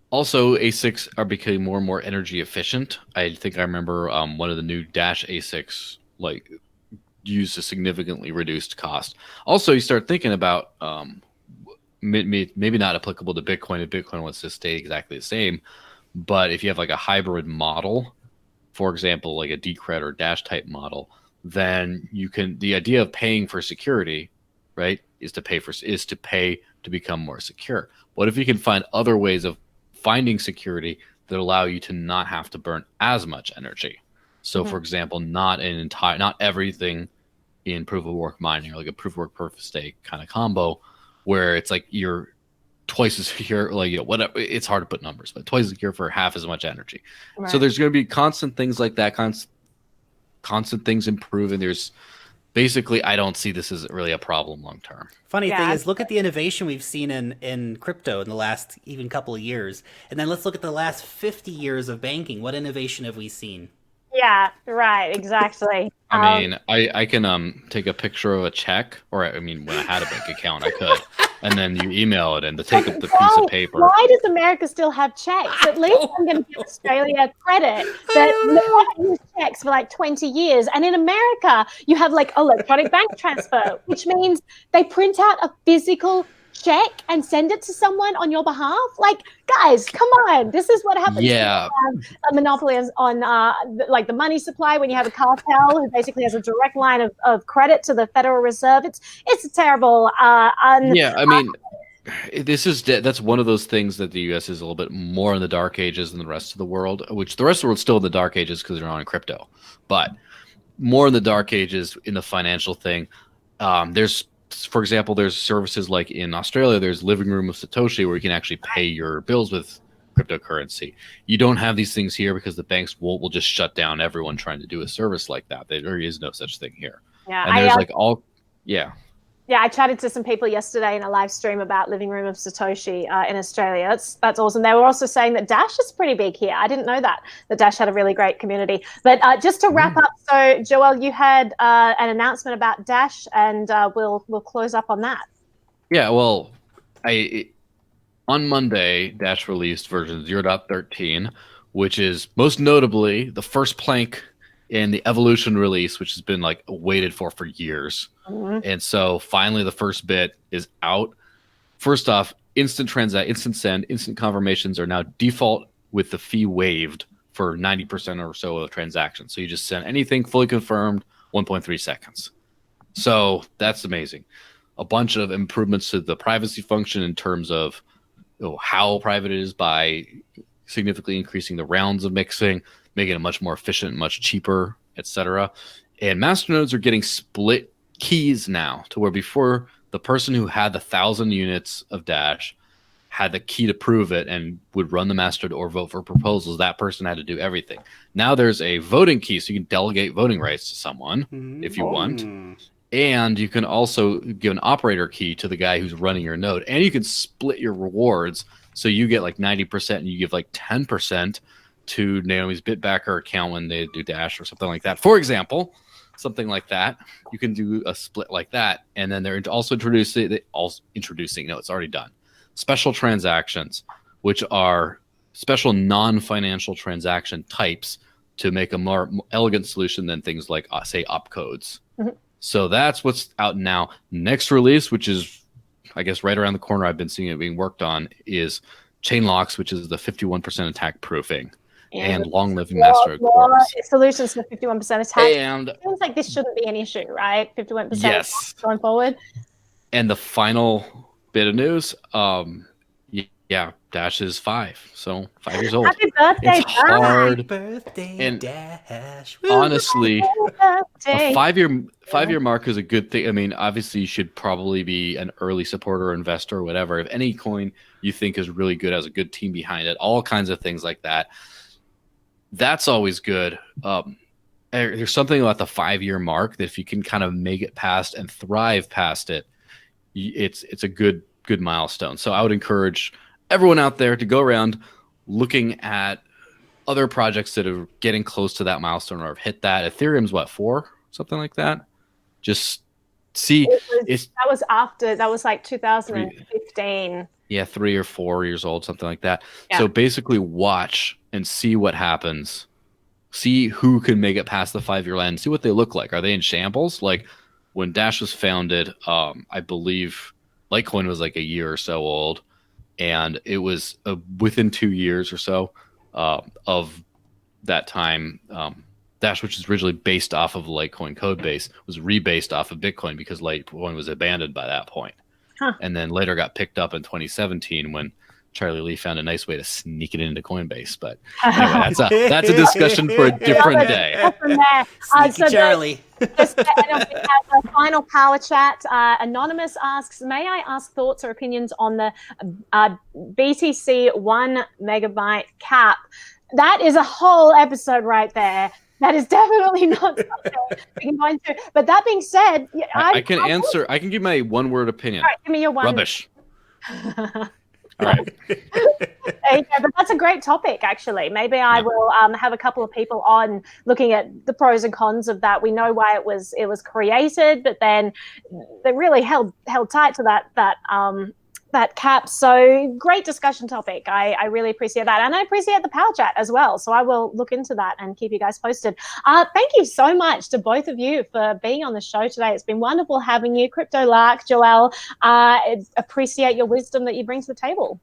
also, ASICs are becoming more and more energy efficient. I think I remember one of the new Dash ASICs like used a significantly reduced cost. Also, you start thinking about maybe not applicable to Bitcoin if Bitcoin wants to stay exactly the same, but if you have like a hybrid model, for example, like a Decred or Dash type model, then the idea of paying for security, right, is to pay to become more secure. What if you can find other ways of finding security that allow you to not have to burn as much energy? So, for example, not everything in proof of work mining, or like a proof of work proof of stake kind of combo, where it's like you're twice as secure, like whatever. It's hard to put numbers, but twice as secure for half as much energy. Right. So there's going to be constant things like that, constant things improving. There's basically, I don't see this as really a problem long term. Funny thing is, look at the innovation we've seen in crypto in the last even couple of years, and then let's look at the last 50 years of banking. What innovation have we seen? Yeah, right, exactly. I mean, I can take a picture of a check, or I mean, when I had a bank account, I could, and then you email it in to take up the piece of paper. Why does America still have checks? At least I'm going to give Australia credit that no one used checks for like 20 years. And in America, you have like electronic bank transfer, which means they print out a physical check and send it to someone on your behalf. Like, guys, come on, this is what happens. Yeah, a monopoly on like the money supply when you have a cartel who basically has a direct line of credit to the Federal Reserve. It's terrible. Yeah, I mean, that's one of those things that the U.S. is a little bit more in the dark ages than the rest of the world, which the rest of the world's still in the dark ages because they're not in crypto, but more in the dark ages in the financial thing. For example, there's services like in Australia, there's Living Room of Satoshi where you can actually pay your bills with cryptocurrency. You don't have these things here because the banks will just shut down everyone trying to do a service like that. There is no such thing here. Yeah, and there's Yeah, I chatted to some people yesterday in a live stream about Living Room of Satoshi in Australia. That's awesome. They were also saying that Dash is pretty big here. I didn't know that Dash had a really great community. But just to wrap up, so Joel, you had an announcement about Dash, and we'll close up on that. Yeah, well, on Monday, Dash released version 0.13, which is most notably the first plank in the evolution release, which has been like waited for years. And so finally the first bit is out. First off, instant send, instant confirmations are now default with the fee waived for 90% or so of transactions. So you just send anything fully confirmed, 1.3 seconds. So that's amazing. A bunch of improvements to the privacy function in terms of how private it is by significantly increasing the rounds of mixing, making it much more efficient, much cheaper, etc. And masternodes are getting split keys now, to where before the person who had the 1,000 units of Dash had the key to prove it and would run the masternode or vote for proposals. That person had to do everything. Now there's a voting key, so you can delegate voting rights to someone if you want. And you can also give an operator key to the guy who's running your node. And you can split your rewards, so you get like 90% and you give like 10% to Naomi's Bitbacker account when they do Dash or something like that. For example, something like that. You can do a split like that. And then they're also introducing, no, it's already done, special transactions, which are special non-financial transaction types to make a more elegant solution than things like, say, opcodes. So that's what's out now. Next release, which is, I guess, right around the corner, I've been seeing it being worked on, is chain locks, which is the 51% attack proofing. And long-living master solutions for 51% attack. And it seems like this shouldn't be an issue, right? 51% yes, going forward. And the final bit of news, Dash is 5, so 5 years old. Happy birthday, It's hard. Birthday And Dash. honestly, birthday. a 5-year mark is a good thing. I mean, obviously, you should probably be an early supporter, investor, or whatever. If any coin you think is really good, has a good team behind it, all kinds of things like that, that's always good. There's something about the 5-year mark that if you can kind of make it past and thrive past it, it's a good milestone. So I would encourage everyone out there to go around looking at other projects that are getting close to that milestone or have hit that. Ethereum's what, 4, something like that. Just see. That was like 2015. Yeah, 3 or 4 years old, something like that. Yeah. So basically, watch and see what happens. See who can make it past the 5-year line. See what they look like. Are they in shambles? Like when Dash was founded, I believe Litecoin was like a year or so old, and it was within 2 years or so of that time. Dash, which is originally based off of the Litecoin code base, was rebased off of Bitcoin because Litecoin was abandoned by that point. And then later got picked up in 2017 when Charlie Lee found a nice way to sneak it into Coinbase. But anyway, that's a discussion for a different day. Sneaky Charlie. Just we have a final power chat. Anonymous asks, may I ask thoughts or opinions on the BTC 1 megabyte cap? That is a whole episode right there. That is definitely not something we can go into. But that being said, I can answer. I can give my one-word opinion. All right, give me your one. Rubbish. All right. There you go. But that's a great topic, actually. Maybe I will have a couple of people on looking at the pros and cons of that. We know why it was created, but then they really held tight to that cap. So great discussion topic. I really appreciate that. And I appreciate the power chat as well. So I will look into that and keep you guys posted. Thank you so much to both of you for being on the show today. It's been wonderful having you, Crypto Lark, Joel. Appreciate your wisdom that you bring to the table.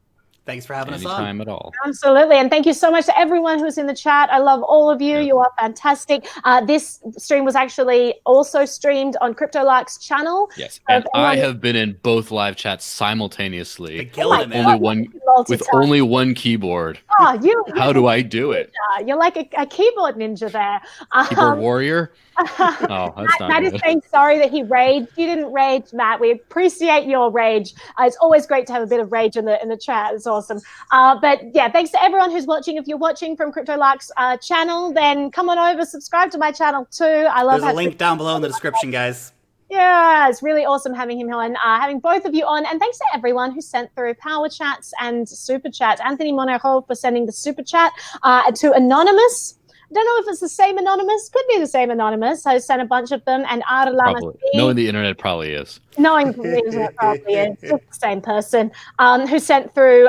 Thanks for having us on. Anytime at all. Absolutely. And thank you so much to everyone who's in the chat. I love all of you. You are fantastic. This stream was actually also streamed on Crypto Lark's channel. Yes. And I have been in both live chats simultaneously. With only one keyboard. How do I do it? You're like a keyboard ninja there. Keyboard warrior? Oh, that's not Matt good. is saying sorry that he raged. You didn't rage, Matt. We appreciate your rage. It's always great to have a bit of rage in the chat. It's awesome. But yeah, thanks to everyone who's watching. If you're watching from Crypto Lark's channel, then come on over, subscribe to my channel too. I love. There's a link down below in the description, guys. Yeah, it's really awesome having him on, having both of you on. And thanks to everyone who sent through power chats and super chats. Anthony Monero for sending the super chat. To Anonymous. I don't know if it's the same Anonymous. Could be the same Anonymous. I sent a bunch of them. And Arlama. Knowing the internet probably is. Knowing the internet probably is. Just the same person who sent through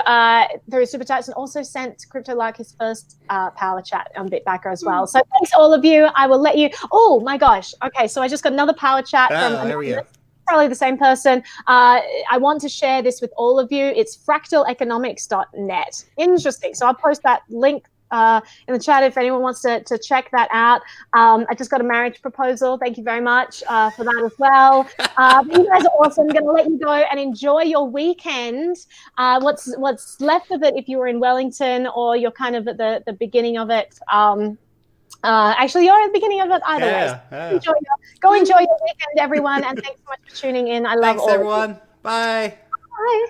super chats and also sent Crypto Lark his first power chat on Bitbacker as well. So thanks to all of you. I will let you. Oh my gosh. Okay, so I just got another power chat from Anonymous. Probably the same person. I want to share this with all of you. It's fractaleconomics.net. Interesting. So I'll post that link in the chat if anyone wants to check that out. I just got a marriage proposal. Thank you very much for that as well. You guys are awesome. I'm going to let you go and enjoy your weekend. What's left of it if you were in Wellington or you're kind of at the beginning of it. Actually, you're at the beginning of it either way. So go enjoy your weekend, everyone. And thanks so much for tuning in. I love all everyone. Bye. Bye.